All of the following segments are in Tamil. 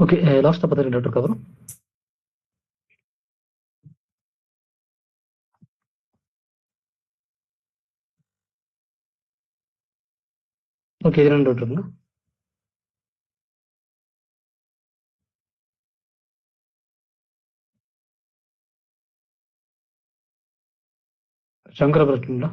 ஓகே. லாஸ்ட்டாக பார்த்துருக்க டாக்டர் அப்புறம் ஓகே. இது ரெண்டு டாக்டருங்களா? சங்கரா இருக்குங்களா?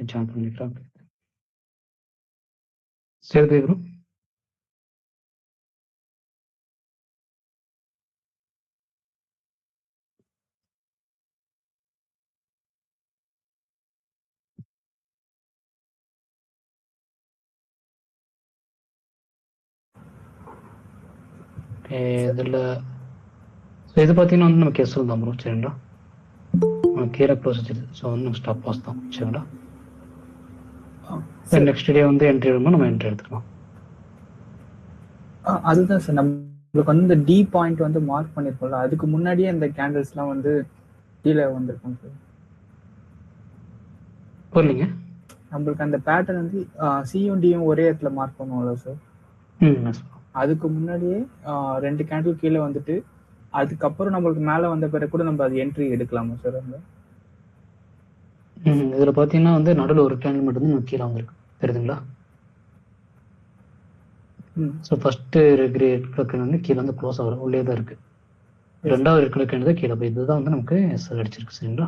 ஜாயின் பண்ணிக்கலாம். சரி ப்ரோ. இதில் இது பார்த்தீங்கன்னா வந்து நம்ம கெஸ்ஸல் தான் ப்ரோ. சரிங்களா? கீரை ப்ரொசீஜர். ஸோ வந்து நம்ம ஸ்டாப் பாஸ் தான். சரிங்களா? நெக்ஸ்ட் டே வந்து என்ட்ரி எடுக்கும்போது நம்ம என்ட்ரி எடுத்துக்கலாம். அதுதான் சார் நம்மளுக்கு வந்து இந்த டி பாயிண்ட் வந்து மார்க் பண்ணிருக்கோம்ல, அதுக்கு முன்னாடியே இந்த கேண்டில்ஸ்லாம் வந்து கீழே வந்திருக்கும் சார். புரியலீங்க. நம்மளுக்கு அந்த பேட்டர்ன் வந்து சியும் டியும் ஒரே இடத்துல மார்க் பண்ணுவோம்ல சார். அதுக்கு முன்னாடியே 2 கேண்டில் கீழே வந்துட்டு அதுக்கப்புறம் நம்மளுக்கு மேலே வந்த பிறகு கூட நம்ம அது என்ட்ரி எடுக்கலாமா சார்? அந்த இதில் பார்த்தீங்கன்னா வந்து நடுவில் ஒரு கேண்டில் மட்டும் தான் கீழே வந்திருக்கு. தெரியுதுங்களா? ஸோ ஃபர்ஸ்ட் ரெட் வந்து கீழே வந்து க்ளோஸ் ஆகும், உள்ளே தான் இருக்கு. ரெண்டாவது ரெட் கேண்டில் தான் கீழே போய் இதுதான் வந்து நமக்கு எஸ்எல் அடிச்சிருக்கு. சரிங்களா?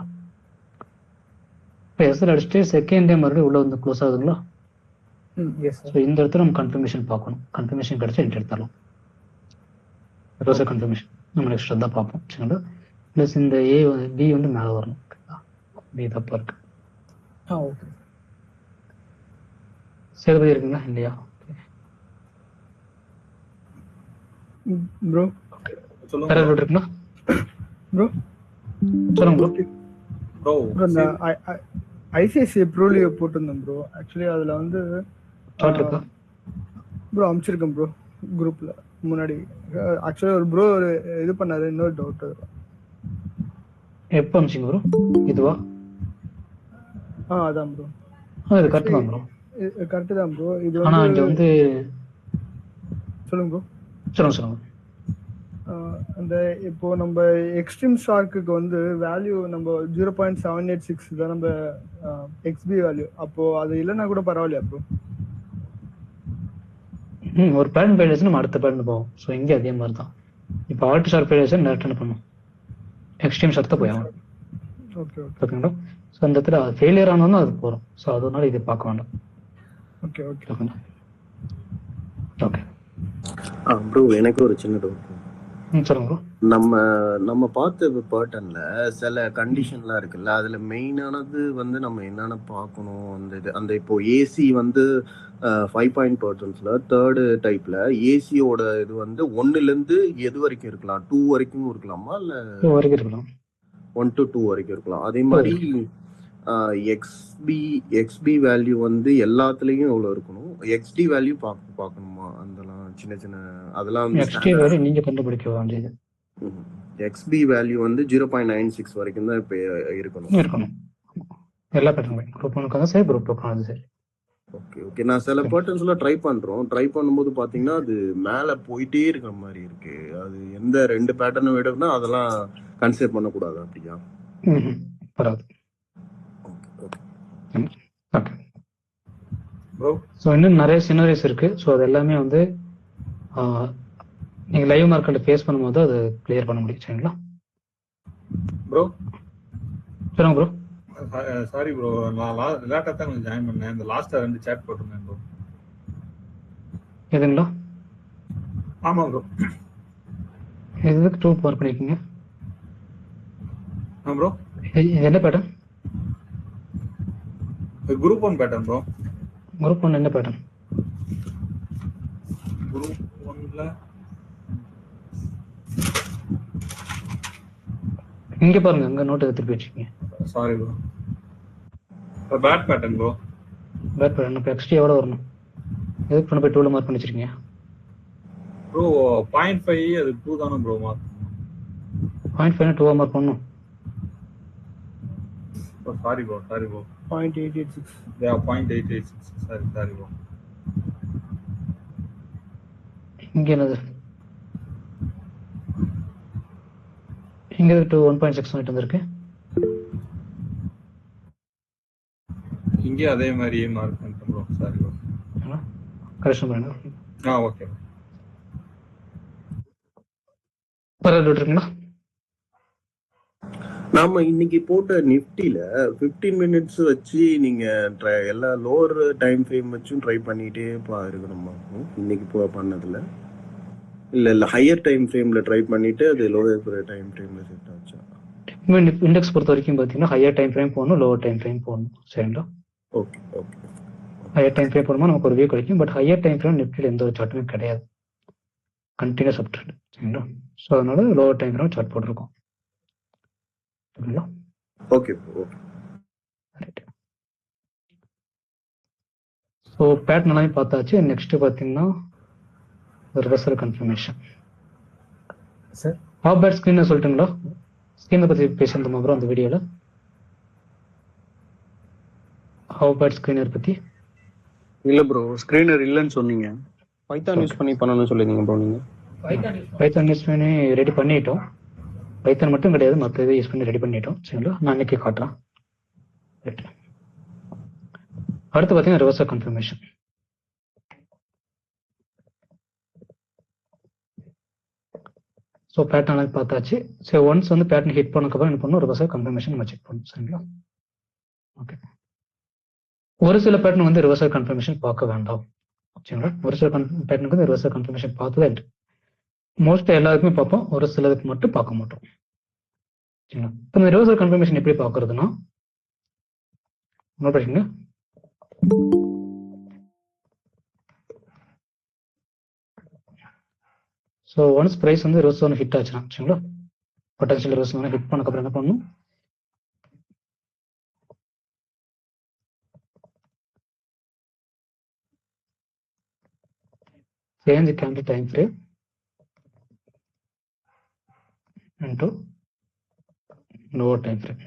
இப்போ எஸ்எல் அடிச்சுட்டு செகண்ட் டே மறுபடியும் உள்ள வந்து க்ளோஸ் ஆகுதுங்களா? ஸோ இந்த இடத்துல நம்ம கன்ஃபர்மேஷன் பார்க்கணும். கன்ஃபர்மேஷன் கிடைச்சா என்ட்ரி எடுத்துடலாம். கன்ஃபர்மேஷன் நம்ம நெக்ஸ்ட் தான் பார்ப்போம். சரிங்களா? ப்ளஸ் இந்த பி வந்து மேலே வரணும். பி தப்பா இருக்கு. ஓகே. சேதுபதி இருக்குங்களா? இல்லையா? ப்ரோ சொல்லுங்க. வேற இருக்குங்களா? ப்ரோ சொல்லுங்க ப்ரோ. ப்ரோ அந்த ஐசிஐசிஐ ப்ரோலியோ போட்டிருந்தேன் ப்ரோ. ஆக்சுவலி அதில் வந்து ப்ரோ அனுப்பிச்சிருக்கேன் ப்ரோ குரூப்பில் முன்னாடி. ஆக்சுவலி ஒரு ப்ரோ ஒரு இது பண்ணாரு, இன்னொரு டவுட். எப்போ அனுப்பிச்சிங்க ப்ரோ? இதுவா? அதான் ப்ரோ. இது கரெக்ட் தான் ப்ரோ. கரெக்ட் தான் ப்ரோ. இது வந்து சொல்லுங்க ப்ரோ. சொல்லுங்க. அந்த இப்போ நம்ம எக்ஸ்ட்ரீம் ஷார்க்குக்கு வந்து வேல்யூ நம்ம 0.786 தான் நம்ம எக்ஸ்பி வேல்யூ. அப்போ அது இல்லைன்னா கூட பரவாயில்லையா ப்ரோ? ஒரு பேட்டர்ன் ஃபெயிலியர் நம்ம அடுத்த பேட்டர்ன் போவோம். ஸோ இங்கே அதே மாதிரி தான். இப்போ ஆல்ட் ஷார்ப் ஃபெயிலியர் டேரக்டாக பண்ணும், எக்ஸ்ட்ரீம் ஷார்ட் தான் போய் ஆகும். ஓகேங்களா? ஸோ அந்த இடத்துல ஃபெயிலியர் ஆனாலும் அது போகிறோம். ஸோ அதனால இதை பார்க்க வேண்டாம். ஓகே ஓகே ஓகே ப்ரோ, எனக்கு ஒரு சின்ன டவுட். சொல்லுங்க ப்ரோ. நம்ம பார்த்த பேட்டர்ன்ல சில கண்டிஷன்லாம் இருக்குல்ல, அதுல மெயினானது வந்து நம்ம என்னென்ன பார்க்கணும்? அந்த இப்போ ஏசி வந்து 5.0%, தேர்டு டைப்ல ஏசியோட இது வந்து 1ல இருந்து எது வரைக்கும் இருக்கலாம்? 2 வரைக்கும் இருக்கலாமா? இல்ல 2 வரைக்கும் இருக்கலாம். 1 to 2 வரைக்கும் இருக்கலாம். அதே மாதிரி எக்ஸ்பி வேல்யூ வந்து எல்லாத்துலயும் எவ்வளவு இருக்கணும்? எக்ஸ்டி வேல்யூ பார்க்கணுமா? அதெல்லாம் சின்ன சின்ன அதெல்லாம் எக்ஸ்டி வேல்யூ நீங்க கண்டுபிடிக்க வேண்டியது. எக்ஸ்பி வேல்யூ வந்து 0.96 வரைக்கும் தான் இப்ப இருக்கணும். எல்லா பேட்டர்னும் குரூப் 1க்கு சரி, குரூப் 2க்கு சரி. ஓகே. நான் சில பேட்டர்ன்ஸ்ல ட்ரை பண்ணும்போது பாத்தீங்கன்னா அது மேல போயிட்டே இருக்கிற மாதிரி இருக்கு. அது எந்த 2 பேட்டர்னை விடனா அதெல்லாம் கன்சிடர் பண்ண கூடாது அப்படியா? பரவாயில்ல. Okay bro. ஸோ இன்னும் நிறைய சினாரியோஸ் இருக்கு. ஸோ அது எல்லாமே வந்து நீங்க லைவ் மார்க்கெட் ஃபேஸ் பண்ணும்போது அது கிளியர் பண்ண முடியும். சரிங்களா ப்ரோ? சொல்லுங்க ப்ரோ. சாரி ப்ரோ, நான் லேட்டா தான் கொஞ்சம் ஜாயின் பண்ணேன். இந்த லாஸ்டா 2 சாட் போட்டிருந்தேன் ப்ரோ. எதுங்களா? ஆமா ப்ரோ. எதுக்கு 2 மார்க் பண்ணிருக்கீங்க? ப்ரோ என்ன pattern? Group 1 pattern bro. Group 1 என்ன பேட்டர்ன்? குரூப் 1ல இங்க பாருங்க, அங்க நோட் எடுத்து வச்சிருக்கீங்க. Sorry bro. Bat pattern bro. Bat pattern. இப்போ எக்ஸ்ட்ரா எவ்வளவு வரணும்? எதுக்கு பண்ண போய் 2ல மார்க் பண்ணி வச்சிருக்கீங்க ப்ரோ? 0.5 அது 2 தான ப்ரோ மார்க்? 0.5 2 மார்க் பண்ணனும். Sorry bro 0.886. யா 0.886 சாரி ப்ரோ. இங்க என்னது இங்க 1.6 வந்திருக்கு. இங்கே அதே மாதிரி மார்க் பண்ணிட்டேன் ப்ரோ. Sorry bro. கரெக்ஷன் பண்ணுங்க. ஓகே. பரவாயில்ல விட்டுருங்களா? நாம இன்னைக்கு போட்ட நிஃப்டில 15 மினிட்ஸ் வச்சு நீங்க எல்லா லோவர் டைம் ஃப்ரேம் வச்சும் ட்ரை பண்ணிட்டே இருக்கணுமா இன்னைக்கு பண்ணதுல? இல்ல ஹையர் டைம் ஃப்ரேம்ல ட்ரை பண்ணிட்டு அது லோவர் டைம் ஃப்ரேம்ல செட் ஆச்சா? இண்டெக்ஸ் பொறுத்த வரைக்கும் பார்த்தீங்கன்னா ஹையர் டைம் ஃப்ரேம் போகணும், லோவர் டைம் ஃப்ரேம் போகணும். சரிங்களா? ஓகே. ஹையர் டைம் ஃப்ரேம் போடும்போது நமக்கு ஒரு வியூ கிடைக்கும். பட் ஹையர் டைம் ஃப்ரேம் நிஃப்டியில் எந்த ஒரு சார்ட்டுமே கிடையாது, கண்டினியூஸ் அப் ட்ரெண்ட். சரிங்களா? ஸோ அதனால லோவர் டைம் ஃப்ரேம் சார்ட் போட்டிருக்கோம். சரிங்களா? ஓகே. ஸோ பேட்டர்ன் எல்லாம் பார்த்தாச்சு. நெக்ஸ்ட் பார்த்தீங்கன்னா ரிவர்சல் கன்ஃபர்மேஷன். சார் ஹாப் பேட் ஸ்க்ரீன் சொல்லிட்டுங்களா? ஸ்க்ரீனை பற்றி பேசியிருந்தோம் அப்புறம் அந்த வீடியோவில். ஹாப் பேட் ஸ்க்ரீனர் பற்றி இல்ல ப்ரோ, ஸ்கிரீனர் இல்லன்னு சொன்னீங்க. பைத்தான் யூஸ் பண்ணி பண்ணனும் சொல்லிருந்தீங்க ப்ரோ. நீங்க பைத்தான் யூஸ் பண்ணி ரெடி பண்ணிட்டோம். பைத்தான் மட்டும் கிடையாது, மற்ற இதை யூஸ் பண்ணி ரெடி பண்ணிட்டோம். சரிங்களா? நான் இன்னைக்கு காட்டுறேன். அடுத்து பார்த்தீங்கன்னா ரிவர்சல் கன்ஃபர்மேஷன். ஸோ பேட்டர்ன் பார்த்தாச்சு. ஸோ ஒன்ஸ் வந்து பேட்டர்ன் ஹிட் பண்ணக்கப்புறம் என்ன பண்ணணும், ரிவர்சல் கன்ஃபர்மேஷன் நம்ம செக் பண்ணணும். சரிங்களா? ஓகே. ஒரு சில பேட்டர்ன் வந்து ரிவர்சல் கன்ஃபர்மேஷன் பார்க்க வேண்டாம். சரிங்களா? ஒரு சில பேட்டர்னுக்கு வந்து ரிவர்சல் கன்ஃபர்மேஷன் பார்த்துதான் இருக்கு. மோஸ்ட் எல்லாருக்குமே பார்ப்போம், ஒரு சிலதுக்கு மட்டும் பார்க்க மாட்டோம். சரிங்களா? இப்போ இந்த ரிவர்சல் கன்ஃபர்மேஷன் எப்படி பார்க்கறதுன்னா, நோட் பண்ணிக்கங்க. ஸோ ஒன்ஸ் ப்ரைஸ் வந்து ரிவர்சல் ஹிட் ஆச்சுன்னா, சரிங்களா, பொட்டன்ஷியல் ரிவர்சல் ஹிட் பண்ணக்கப்புறம் என்ன பண்ணணும், change candle time frame into lower time frame.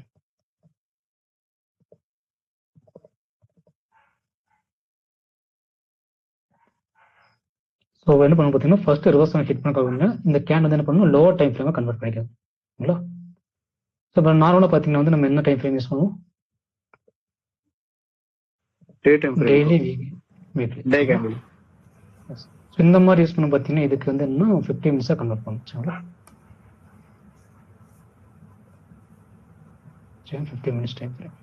So என்ன பண்ணணும் பார்த்தீங்கன்னா, ஃபர்ஸ்ட் ரிவர்சல் ஹிட் பண்ண இந்த கேன் வந்து என்ன பண்ணணும், லோவர் டைம் ஃப்ரேமை கன்வெர்ட் பண்ணிக்கோங்களா. ஸோ இப்போ நார்மலாக பார்த்தீங்கன்னா வந்து நம்ம என்ன டைம் ஃப்ரேம் யூஸ் பண்ணுவோம், டெய்லி, வீக்லி. டே கேண்டில். ஸோ இந்த மாதிரி யூஸ் பண்ண பார்த்தீங்கன்னா இதுக்கு வந்து என்ன 50 மினிட்ஸாக கன்வெர்ட் பண்ணுங்களா. 50 மினிட்ஸ் டைம் ஃப்ரேம்.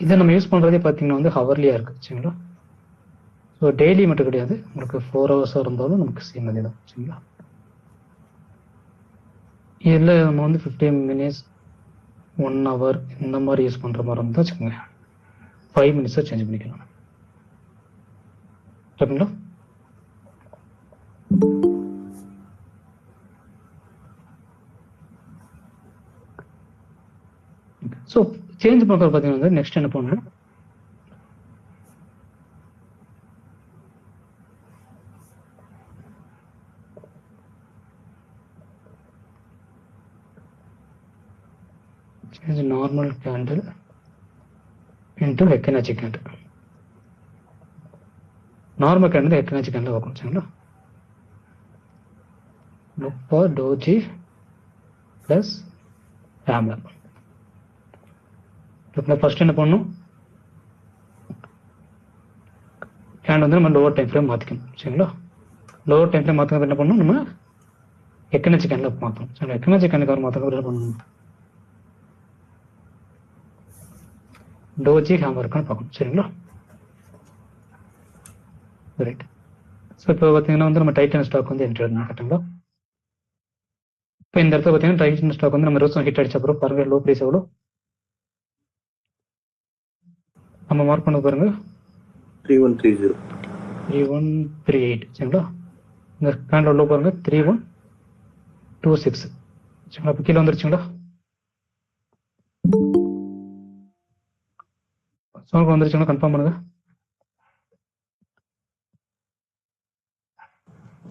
இதை நம்ம யூஸ் பண்ணுறதே பார்த்தீங்கன்னா வந்து ஹவர்லியாக இருக்குது. சரிங்களா? ஸோ டெய்லி மட்டும் கிடையாது, உங்களுக்கு 4 ஹவர்ஸாக இருந்தாலும் நமக்கு சேம் அதே தான். சரிங்களா? இதில் நம்ம வந்து 15 மினிட்ஸ் 1 ஹவர் இந்த மாதிரி யூஸ் பண்ணுற மாதிரி இருந்தால் வச்சுக்கோங்க, 5 மினிட்ஸாக சேஞ்ச் பண்ணிக்கலாம். சரிங்களா? ஸோ சேஞ்ச் பண்ணுறது பார்த்தீங்கன்னா நெக்ஸ்ட் என்ன பண்ணணும், change normal candle into Fibonacci candle. Normal candle Fibonacci candle பார்க்கணும். சரிங்களா? look for doji plus hammer. First என்ன பண்ணணும், கேண்டில் வந்து நம்ம லோவர் டைம் ஃப்ரேம் மாற்றிக்கணும். சரிங்களா? லோவர் டைம் ஃப்ரேம் மாற்றினது என்ன பண்ணணும், நம்ம Fibonacci candle மாற்றணும். சரிங்களா? Fibonacci candle மாற்றினது என்ன பண்ணணும், டோஜி ஹேமர் இருக்கான்னு பார்க்கணும். சரிங்களா? ரைட். ஸோ இப்போ பார்த்தீங்கன்னா வந்து நம்ம டைட்டன் ஸ்டாக் வந்து என்ட்ரி பண்ணணும். கரெக்டுங்களா? இப்போ இந்த இடத்துல பார்த்தீங்கன்னா டைட்டன் ஸ்டாக் வந்து நம்ம ரிவர்சல் ஹிட் அடிச்ச அப்புறம் பாருங்க லோ ப்ரைஸ் எவ்வளோ நம்ம மார்க் பண்ண பாருங்க, 3130 3138. சரிங்களா? இந்த கேண்டில் லோ பாருங்க 3126. சரிங்களா? இப்போ கீழே வந்துருச்சுங்களா, சோனுக்கு வந்துருச்சுங்களா, கன்ஃபார்ம் பண்ணுங்க.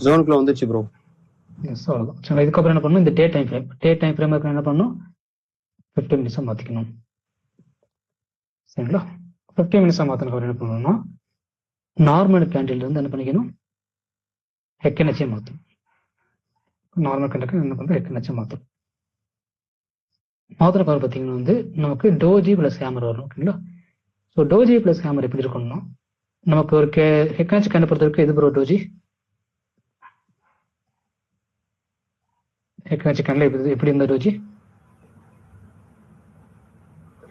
ஜோனுக்குள்ள வந்துச்சு ப்ரோ. எஸ், அவ்வளோதான். சரிங்களா? இதுக்கப்புறம் என்ன பண்ணணும், இந்த டே டைம் ஃப்ரேம் என்ன பண்ணணும், 15 மினிட்ஸாக மாற்றிக்கணும். சரிங்களா? 15 மினிட்ஸாக மாற்றினதுக்கு என்ன பண்ணணும்னா நார்மல் கேண்டில் இருந்து என்ன பண்ணிக்கணும், ஹெக்கனச்சியை மாற்றணும். நார்மல் கேண்டிலுக்கு என்ன பண்ணுறது, ஹெக்கனச்சியை மாற்றணும். மாத்திர கவர் பார்த்தீங்கன்னா வந்து நமக்கு டோஜி ப்ளஸ் ஹேமர் வரும். ஓகேங்களா? ஸோ டோஜி ப்ளஸ் ஹேமர் எப்படி இருக்கணும்னா நமக்கு ஒரு ஹெக்கனச்சி கேண்டை பொறுத்த வரைக்கும் எது ப்ரோ டோஜி? ஹெக்கனச்சி கேண்டில் எப்படி இருந்தா டோஜி?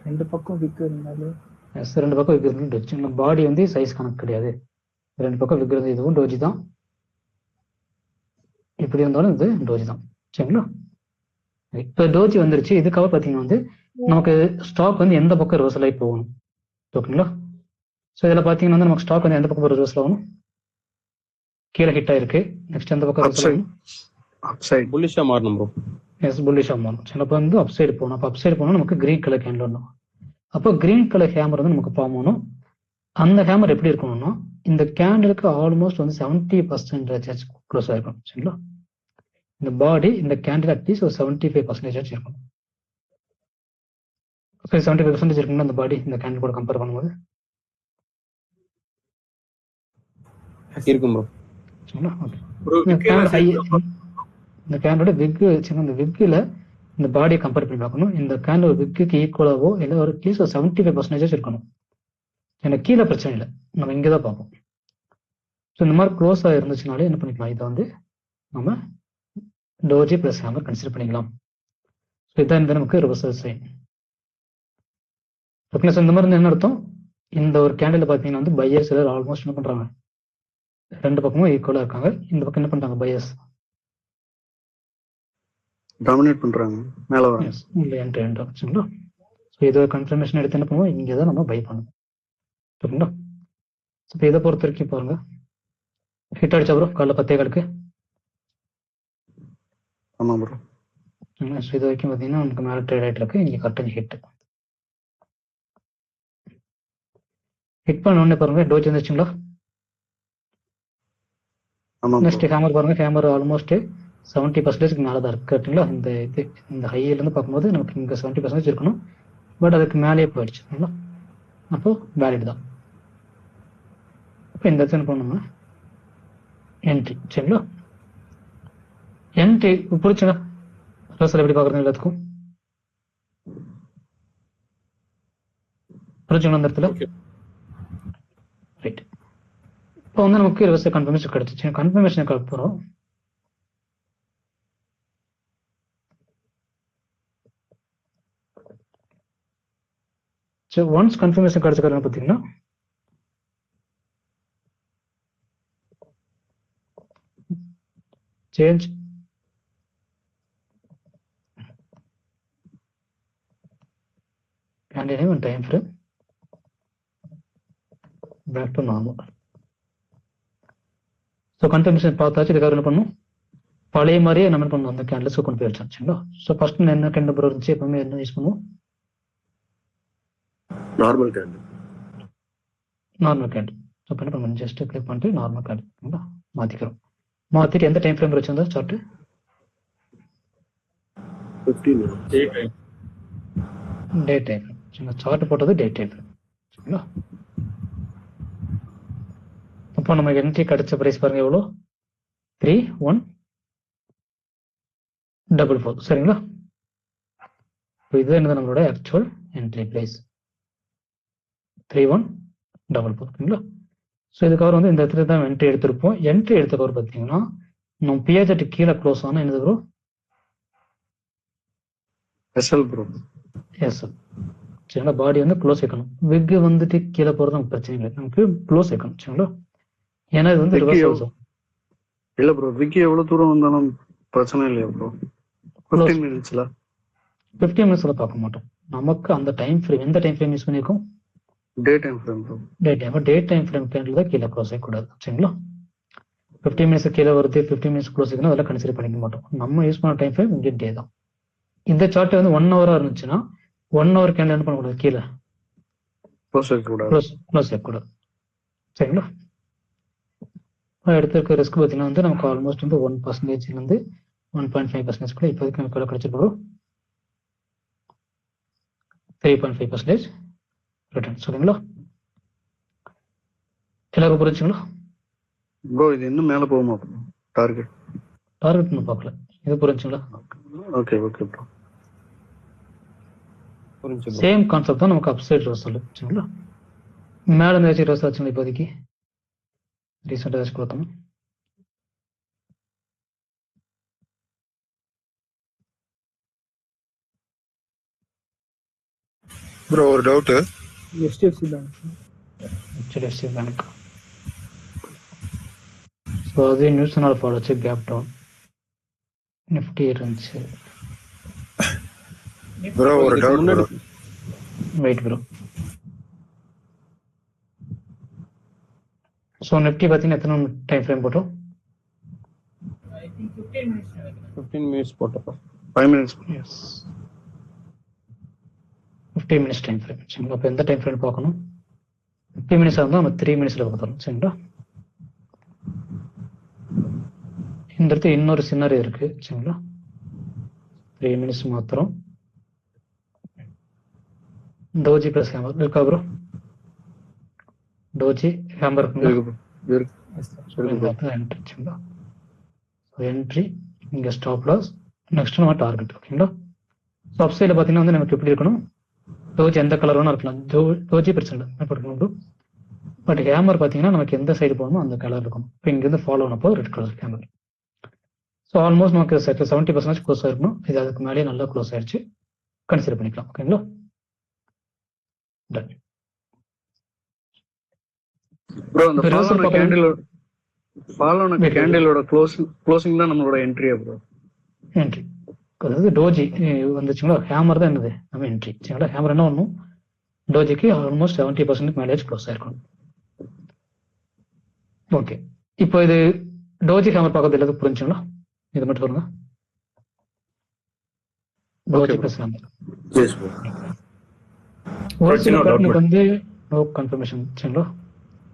ரெண்டு பக்கம் விக்கு இருந்தாலும் ரெண்டு பக்கம் விற்கிறது டோஜி. பாடி வந்து சைஸ் கணக்கு கிடையாது, ரெண்டு பக்கம் விற்கிறது இதுவும் டோஜி தான், இப்படி இருந்தாலும் இது டோஜி தான். சரிங்களா? இப்போ டோஜி வந்துருச்சு. இதுக்காக பார்த்தீங்கன்னா வந்து நமக்கு ஸ்டாக் வந்து எந்த பக்கம் ரிவர்சல் ஆகி போகணும். ஓகேங்களா? ஸோ இதில் பார்த்தீங்கன்னா வந்து நமக்கு ஸ்டாக் வந்து எந்த பக்கம் ரிவர்சல் ஆகணும், கீழே ஹிட் ஆயிருக்கு. நெக்ஸ்ட் எந்த பக்கம் ரிவர்சல் ஆகணும், அப்சைட் புல்லிஷா மாறணும் ப்ரோ. எஸ் புல்லிஷாக மாறணும். சிலப்போ வந்து அப்சைடு போகணும். அப்போ அப்சைடு போனால் நமக்கு கிரீன் கலர் கேண்டில் வரணும். அப்போ கிரீன் கலர் ஹேமர் வந்து நமக்கு ஃபார்ம் ஆகணும். அந்த ஹேமர் எப்படி இருக்கணும்னா இந்த கேண்டிலுக்கு ஆல்மோஸ்ட் வந்து 70% க்ளோஸ் ஆகிருக்கும். சரிங்களா? இந்த பாடி இந்த கேண்டில் அட்லீஸ்ட் ஒரு 75% இருக்கணும். 75% இருக்குங்களா அந்த பாடி இந்த கேண்டில் கூட கம்பேர் பண்ணும்போது? இருக்கும் ப்ரோ. சரிங்களா? ஓகே. ப்ரோ இந்த கேண்டோட விக் வச்சுங்க, இந்த விக்கில் இந்த பாடியை கம்பேர் பண்ணி பார்க்கணும். இந்த கேண்டில் ஒரு விக்கு ஈக்குவலாவோ இல்லை ஒரு அட்லீஸ்ட் ஒரு 75% இருக்கணும். எனக்கு கீழே பிரச்சனை இல்லை, நம்ம இங்கே தான் பார்ப்போம். ஸோ இந்த மாதிரி க்ளோஸ் ஆகி இருந்துச்சுனாலே என்ன பண்ணிக்கலாம், இதை வந்து நம்ம டோஜி ப்ளஸ் ஹேமர் கன்சிடர் பண்ணிக்கலாம். ஸோ இதான் இந்த நமக்கு ரிவர்சல் சைன். ஓகே. ஸோ இந்த மாதிரி என்ன அர்த்தம், இந்த ஒரு கேண்டில் பார்த்தீங்கன்னா வந்து பையர்ஸ் எல்லாரும் ஆல்மோஸ்ட் என்ன பண்ணுறாங்க, ரெண்டு பக்கமும் ஈக்குவலாக இருக்காங்க. இந்த பக்கம் என்ன பண்ணுறாங்க, பையர்ஸ் டாமினேட் பண்றாங்க, மேல வராங்க. இல்லை என்ட்ரு ஆச்சுங்களா? ஸோ இதை கன்ஃபர்மேஷன் எடுத்து என்ன பண்ணுவோம், இங்கே தான் நம்ம பை பண்ணணும். ஓகேங்களா? ஸோ இப்போ இதை பொறுத்த வரைக்கும் பாருங்க, ஹிட் அடிச்சா ப்ரோ காலைல 10:15. ஆமா ப்ரோ. ஸோ இது வரைக்கும் பார்த்தீங்கன்னா நமக்கு மேலே ட்ரேட் ஆகிட்டு இருக்கு. இங்கே கரெக்டாக ஹிட் பண்ண உடனே பாருங்க டோஜ் வந்துச்சுங்களா? ஆமா நெக்ஸ்ட் ப்ரோ. ஹேமர் பாருங்க, ஹேமர் ஆல்மோஸ்ட் 70% மேலே தான் இருக்கு. கரெக்டுங்களா? இந்த ஹையிலேருந்து பார்க்கும்போது நமக்கு இங்கே 70% இருக்கணும், பட் அதுக்கு மேலேயே போயிடுச்சு. அப்போ வேலிட் தான். இப்போ இந்த இடத்துல பண்ணோம்னா என்ட்ரி. சரிங்களா? என்ட்ரி பிடிச்சுங்க. ரிவர்சல் எப்படி பார்க்குறது எல்லாத்துக்கும் புரிஞ்சுங்களா அந்த இடத்துல? ரைட். இப்போ வந்து நமக்கு ரிவர்சல் கன்ஃபர்மேஷன் கிடைச்சிச்சு. கன்ஃபர்மேஷனுக்கு அப்புறம் ஒன்ஸ் கன்ஃபர்மேஷன் கிடைச்ச பார்த்தீங்கன்னா change candle name and time frame back to normal. So confirmation பார்த்தாச்சு. இதுக்காக என்ன பண்ணணும், பழைய மாதிரியே நம்ம பண்ணணும், அந்த கேண்டில்ஸ் கொண்டு போய் வச்சாச்சுங்களா? ஸோ ஃபர்ஸ்ட் என்ன கேண்டில் ப்ரோ இருந்துச்சு, எப்பவுமே என்ன யூஸ் பண்ணுவோம், நார்மல் கேண்டில். ஸோ என்ன பண்ணணும், ஜஸ்ட் கிளிக் பண்ணிட்டு நார்மல் கேண்டில் மாற்றிக்கிறோம். மாற்றிட்டு எந்த டைம் ஃப்ரேம் வச்சிருந்தா chart 15 minutes. Day time. Chart போட்டது டே டைம். சரிங்களா? அப்போ நமக்கு என்ட்ரி கிடைச்ச பிரைஸ் பாருங்க எவ்வளோ, 3144. சரிங்களா? இப்போ இது என்னது நம்மளோட ஆக்சுவல் என்ட்ரி பிரைஸ் 3144. ஓகேங்களா? ஸோ இதுக்கப்புறம் வந்து இந்த இடத்துல தான் என்ட்ரி எடுத்திருப்போம். என்ட்ரி எடுத்தக்கப்புறம் பார்த்தீங்கன்னா நம்ம பிஹெச்டி கீழே க்ளோஸ் ஆனால் என்னது ப்ரோ, எஸ்எல் ப்ரோ. எஸ்எல். சரிங்களா? பாடி வந்து க்ளோஸ் வைக்கணும். விக் வந்துட்டு கீழே போகிறது நமக்கு பிரச்சனை இல்லை, நமக்கு க்ளோஸ் வைக்கணும். சரிங்களா? ஏன்னா இது வந்து ரிவர்சல். இல்ல ப்ரோ, விக்கி எவ்வளவு தூரம் வந்தாலும் பிரச்சனை இல்லையா ப்ரோ? 15 மினிட்ஸ்ல 15 மினிட்ஸ்ல பார்க்க மாட்டோம். நமக்கு அந்த டைம் ஃப்ரேம், எந்த டைம் ஃப்ரேம் யூஸ் பண்ணியிருக்கோம், day time frame bro. Day time frame candle தான் கீழே க்ளோஸ் ஆகக்கூடாது. சரிங்களா? 15 மினிட்ஸ் கீழே வருது, 15 மினிட்ஸ் க்ளோஸ் ஆகுதுன்னா அதெல்லாம் கன்சிடர் பண்ணிக்க மாட்டோம். நம்ம யூஸ் பண்ண டைம் ஃப்ரேம் இங்கே டே தான். இந்த சார்ட் வந்து 1 ஹவரா இருந்துச்சுன்னா 1 ஹவர் கேண்டில் என்ன பண்ணக்கூடாது, கீழே க்ளோஸ் ஆகக்கூடாது. க்ளோஸ் ஆகக்கூடாது. சரிங்களா? எடுத்திருக்க ரிஸ்க் பார்த்தீங்கன்னா வந்து நமக்கு ஆல்மோஸ்ட் வந்து 1%லேருந்து 1.5% கூட இப்போதைக்கு நமக்கு கிடைச்சிருக்கோம். 3.5% ரிட்டர்ன். சரிங்களா? எல்லாருக்கும் புரிஞ்சுங்களா? ப்ரோ இது இன்னும் மேல போகுமா டார்கெட்? டார்கெட் இன்னும் பார்க்கல. இது புரிஞ்சுங்களா? ஓகே ஓகே ப்ரோ, புரிஞ்சு ப்ரோ. சேம் கான்செப்ட் தான் நமக்கு அப்சைட் ரிவர்சல். சரிங்களா? மேல இருந்து ஏதாச்சும் ரிவர்சல் ஆச்சுங்களா? இப்போதைக்கு ரீசெண்டாக ஏதாச்சும் கொடுத்தோம். ப்ரோ ஒரு doubt. HDFC bank. HDFC bank. So அது நியூஸ் நாள் ஃபாலோ வச்சு கேப் டவுன் நிஃப்டி இருந்துச்சு. ப்ரோ ஒரு doubt bro. Wait bro. So Nifty பார்த்தீங்கன்னா எத்தனை டைம் ஃப்ரேம் போட்டோம்? 15 மினிட்ஸ் போட்டோம். 5 minutes. Yes, 15 minutes time frame. சரிங்களா? அப்போ எந்த டைம் ஃப்ரேம் பார்க்கணும்? 15 மினிட்ஸாக இருந்தால் நம்ம 3 மினிட்ஸில் பார்த்துறோம். சரிங்களா? இந்த இடத்துல இன்னொரு சின்னரி இருக்கு. சரிங்களா? 3 மினிட்ஸ் மாத்திரம். டோஜி பிளஸ் ஹேமர் இருக்கா ப்ரோ? டோஜி ஹேமர் என்ட்ரி, இங்கே ஸ்டாப் லாஸ், நெக்ஸ்ட் நம்ம டார்கெட். ஓகேங்களா? ஸோ அப் சைடில் பார்த்தீங்கன்னா வந்து நமக்கு எப்படி இருக்கணும்? டோஜி எந்த கலர் வேணா இருக்கலாம். டோஜி பிரச்சனை இல்லை, இருக்கணும் ப்ரோ. பட் ஹேமர் பார்த்தீங்கன்னா நமக்கு எந்த சைடு போகணுமோ அந்த கலர் இருக்கணும். இப்போ இங்கேருந்து ஃபாலோ ஆனப்போ red colour hammer. So almost நமக்கு 70% க்ளோஸ் ஆயிருக்கணும். இது அதுக்கு மேலேயே நல்லா க்ளோஸ் ஆயிடுச்சு, கன்சிடர் பண்ணிக்கலாம். ஓகேங்களா? டன். ப்ரோ அந்த ஃபாலோன கேண்டிலோட க்ளோசிங் தான் நம்மளோட என்ட்ரியா ப்ரோ? என்ட்ரி அதாவது டோஜி வந்துச்சுங்களா, ஹேமர் தான் என்னது நம்ம என்ட்ரி. சரிங்களா? ஹேமர் என்ன ஒன்றும் டோஜிக்கு ஆல்மோஸ்ட் 70% மேலேஜ் க்ளோஸ் ஆயிருக்கணும். ஓகே, இப்போ இது டோஜி ஹேமர் பார்க்கறது எல்லாத்துக்கும் புரிஞ்சுங்களா? இது மட்டும் சொல்லுங்க. Doji plus hammer. ஒரு சில பேட்டர்னுக்கு வந்து நோ கன்ஃபர்மேஷன். சரிங்களா?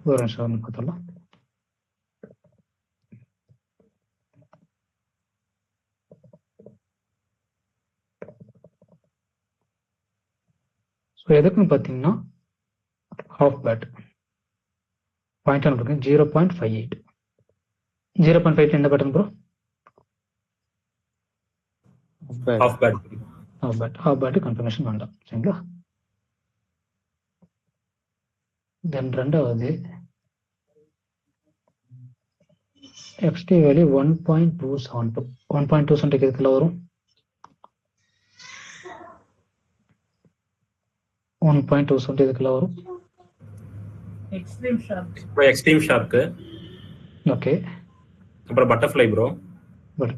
ஒரு நிமிஷம் பார்த்துடலாம். ஸோ எதுக்குன்னு பார்த்தீங்கன்னா ஹாஃப் பேட் பாயிண்ட் ஒன்று இருக்கு 0.58. 0.58 எந்த pattern bro? Half bat confirmation வேண்டாம். சரிங்களா? தென் ரெண்டாவது எக்ஸ்டி வேல்யூ 1.272. 1.272 எதுக்குள்ள வரும்? 1.270 எதுக்குள்ள வரும்? Extreme shark. ஓகே, அப்புறம் பட்டர்ஃப்ளை ப்ரோ. பட்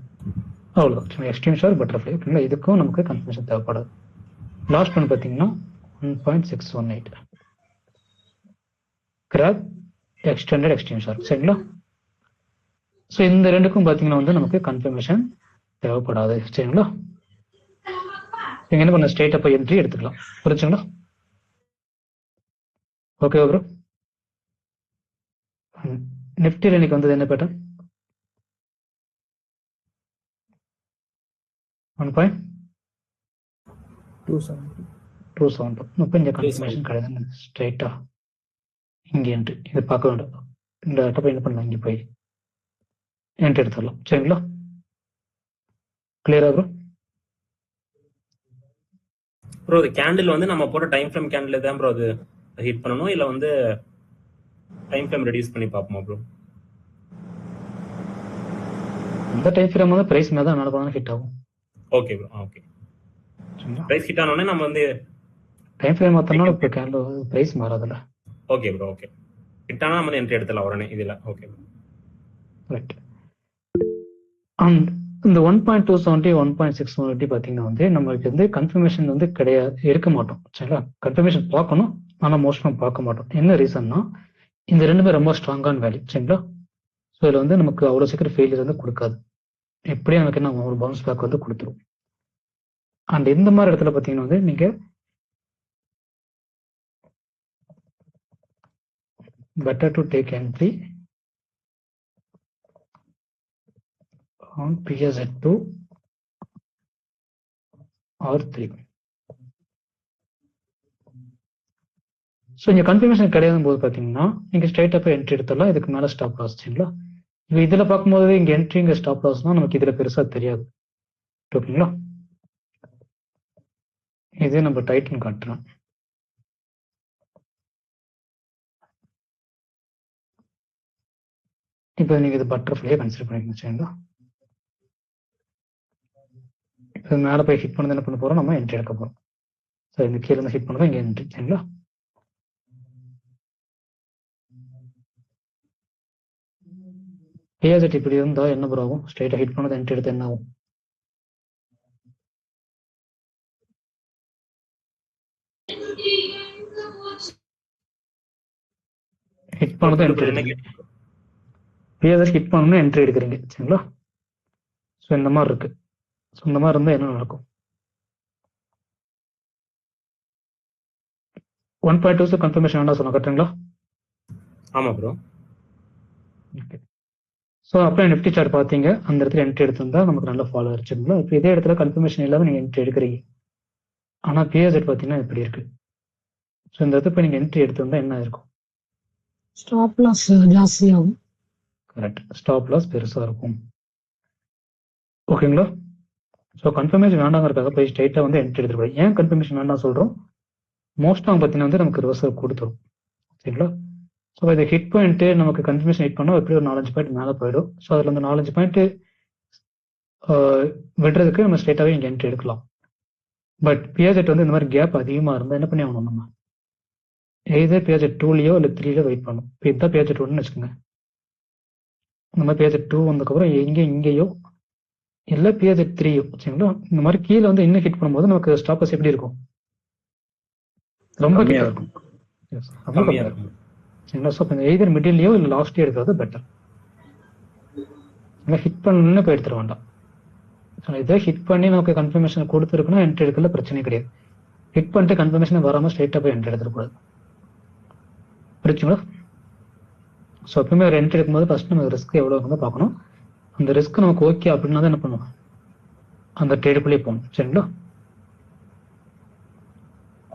அவ்வளோதான். Extreme shark, butterfly. ஓகேங்களா? இதுக்கும் நமக்கு கன்ஃபர்மேஷன் தேவைப்படாது. லாஸ்ட் ஒன் பார்த்தீங்கன்னா 1.618 கிராப் எக்ஸ்டெண்டட் எக்ஸ்ட்ரீம் ஷார்க். சரிங்களா? ஸோ இந்த ரெண்டுக்கும் பார்த்தீங்கன்னா வந்து நமக்கு கன்ஃபர்மேஷன் தேவைப்படாது. சரிங்களா? நீங்க என்ன பண்ண, ஸ்ட்ரெயிட்டாக போய் என்ட்ரி எடுத்துக்கலாம். புரிஞ்சுங்களா? Okay bro. நிஃப்டியில் இன்னைக்கு வந்தது என்ன பேட்டர்ன்? 1.270. இப்போ இந்த கன்ஃபர்மேஷன் கிடையாது. ஸ்ட்ரெயிட்டா இங்கே என்ட்ரி இது பார்க்க வேண்டாம். இந்த இடத்த என்ன பண்ணலாம், இங்கே போய் என்ட்ரி எடுத்துடலாம். சரிங்களா? கிளியரா ப்ரோ? ப்ரோ இது கேண்டில் வந்து நம்ம போற டைம் ஃப்ரேம் கேண்டில் தான் ப்ரோ அது ஹிட் பண்ணணும், இல்ல வந்து டைம் ஃப்ரேம் ரெடியூஸ் பண்ணி பார்ப்போமா ப்ரோ? இந்த டைம் ஃப்ரேம் வந்து பிரைஸ் மேல தான் மேல ஹிட் ஆகும். Okay bro, okay. Price hit ஆனோனே நம்ம வந்து டைம் ஃப்ரேம் மாத்தறனால இப்ப கேண்டில் பிரைஸ் மாறாதுல. Okay bro, okay. ஹிட் ஆனா நம்ம என்ட்ரி எடுத்துடலாம் உடனே இதுல. Okay right. அண்ட் இந்த 1.270 1.680 பாத்தீங்கன்னா வந்து நம்மளுக்கு வந்து கன்ஃபர்மேஷன் வந்து கிடையாது, இருக்க மாட்டோம். சரிங்களா? கன்ஃபர்மேஷன் பார்க்கணும், ஆனா மோஸ்ட் நம்ம பார்க்க மாட்டோம். என்ன ரீசன்னா இந்த ரெண்டுமே ரொம்ப ஸ்ட்ராங்கான வேல்யூ. சரிங்களா? ஸோ இதில் வந்து நமக்கு அவ்வளோ சீக்கிரம் ஃபெயிலியர் வந்து கொடுக்காது. எப்படியும் நமக்கு என்ன ஒரு பவுன்ஸ் பேக் வந்து கொடுத்துரும். அண்ட் இந்த மாதிரி இடத்துல பார்த்தீங்கன்னா வந்து நீங்கள் better to take entry on PSZ2 or 3. So இங்கே கன்ஃபர்மேஷன் கிடையாதும் போது பார்த்தீங்கன்னா நீங்கள் ஸ்ட்ரைட்டாக போய் என்ட்ரி எடுத்துடலாம். இதுக்கு மேலே ஸ்டாப் லாஸ் சரிங்களா. இப்போ இதில் பார்க்கும்போது இங்கே என்ட்ரி இங்கே ஸ்டாப் லாஸ்னால் நமக்கு இதில் பெருசாக தெரியாது ஓகேங்களா. இதே நம்ம டைட்டன் காட்டுறோம். இப்போ நீங்கள் இது பட்டர்ஃப்ளையே கன்சிடர் பண்ணிக்கணும் சரிங்களா. இப்போ மேலே போய் ஹிட் பண்ணது என்ன பண்ண போகிறோம், நம்ம என்ட்ரி எடுக்க போகிறோம். ஸோ இந்த கீழே இருந்து ஹிட் பண்ணதான் இங்கே என்ட்ரி சரிங்களா. பிஎஸ்எட் இப்படி இருந்தால் என்ன ப்ரோ ஆகும், ஸ்ட்ரைட்டாக ஹிட் பண்ணது என்ட்ரி எடுத்து என்ன ஆகும், ஹிட் பண்ணதும் என்ட்ரி எடுக்கிறீங்க. பிஎஸ்எட் ஹிட் பண்ணணும் என்ட்ரி எடுக்கிறீங்க சரிங்களா. ஸோ இந்த மாதிரி இருக்கு. ஸோ இந்த மாதிரி இருந்தால் என்ன நடக்கும், 1.2 கன்ஃபர்மேஷன் வேண்டாம் சொன்ன கரெக்டுங்களா. ஆமா ப்ரோ. ஓகே. ஸோ அப்போ நிஃப்டி சார்ட் பார்த்தீங்க, அந்த இடத்துல என்ட்ரி எடுத்திருந்தா நமக்கு நல்ல ஃபாலோ ஆச்சுங்களா. இப்போ இதே இடத்துல கன்ஃபர்மேஷன் இல்லாமல் நீங்கள் என்ட்ரி எடுக்கிறீங்க. ஆனால் பிஎஸ்எட் பார்த்தீங்கன்னா இப்படி இருக்கு. ஸோ இந்த இடத்துல இப்போ நீங்கள் என்ட்ரி எடுத்திருந்தா என்ன இருக்கும், ஸ்டாப் லாஸ் ஜாஸ்தியாகும். கரெக்ட், ஸ்டாப் லாஸ் பெருசாக இருக்கும் ஓகேங்களா. ஸோ கன்ஃபர்மேஷன் வேண்டாங்கிறதுக்காக போய் ஸ்ட்ரைட்டாக வந்து என்ட்ரி எடுத்துக்கூடாது. ஏன் கன்ஃபர்மேஷன் வேண்டாம் சொல்கிறோம், மோஸ்ட் ஆஃப் பார்த்தீங்கன்னா வந்து நமக்கு ரிவர்சல் கொடுத்துரும் சரிங்களா. ஸோ இதை ஹிட் பாயிண்ட்டு நமக்கு கன்ஃபர்மேஷன் ஹிட் பண்ணால் எப்படி ஒரு 4-5 பாயிண்ட் மேலே போயிடும். ஸோ அதில் அந்த 4-5 பாயிண்ட்டு விடுறதுக்கு நம்ம ஸ்ட்ரைட்டாகவே இங்கே என்ட்ரி எடுக்கலாம். பட் பிஎஸ்எட் வந்து இந்த மாதிரி கேப் அதிகமாக இருந்தால் என்ன பண்ணி ஆகணும், நம்ம எய்தர் பிஎஸ்எட் 2லயோ இல்லை 3லயோ வெயிட் பண்ணணும். இப்போ இதுதான் பிஎஸ்எட் 1ன்னு வச்சுக்கோங்க. இந்த மாதிரி பிஎஸ்எட் 2 வந்ததுக்கப்புறம் இங்கேயோ இல்லை பிஎஸ்எட் 3யோ சரிங்களா. இந்த மாதிரி கீழே வந்து இன்னும் ஹிட் பண்ணும்போது நமக்கு ஸ்டாப்பஸ் எப்படி இருக்கும், ரொம்ப கம்மியாக இருக்கும். ரொம்ப கம்மியாக இருக்கும் சரிங்களா. ஸோ இப்போ எய்தர் மிடில்லையோ இல்லை லாஸ்ட்லேயோ எடுக்கிறது பெட்டர். இல்லை ஹிட் பண்ணணும்னு போய் எடுத்துட வேண்டாம். இதே ஹிட் பண்ணி நமக்கு கன்ஃபர்மேஷன் கொடுத்துருக்குன்னா என்ட்ரி எடுக்கல பிரச்சனை கிடையாது. ஹிட் பண்ணிட்டு கன்ஃபர்மேஷன் வராமல் ஸ்ட்ரைட்டாக போய் என்ட்ரி எடுத்துக்கூடாது. புரிச்சுங்களா. ஸோ எப்பவுமே ஒரு என்ட்ரி எடுக்கும்போது ஃபர்ஸ்ட் நம்ம ரிஸ்க் எவ்வளோ வந்து பார்க்கணும். அந்த ரிஸ்க் நமக்கு ஓகே அப்படின்னா தான் என்ன பண்ணுவோம், அந்த ட்ரேடுக்குள்ளேயே போகணும் சரிங்களா.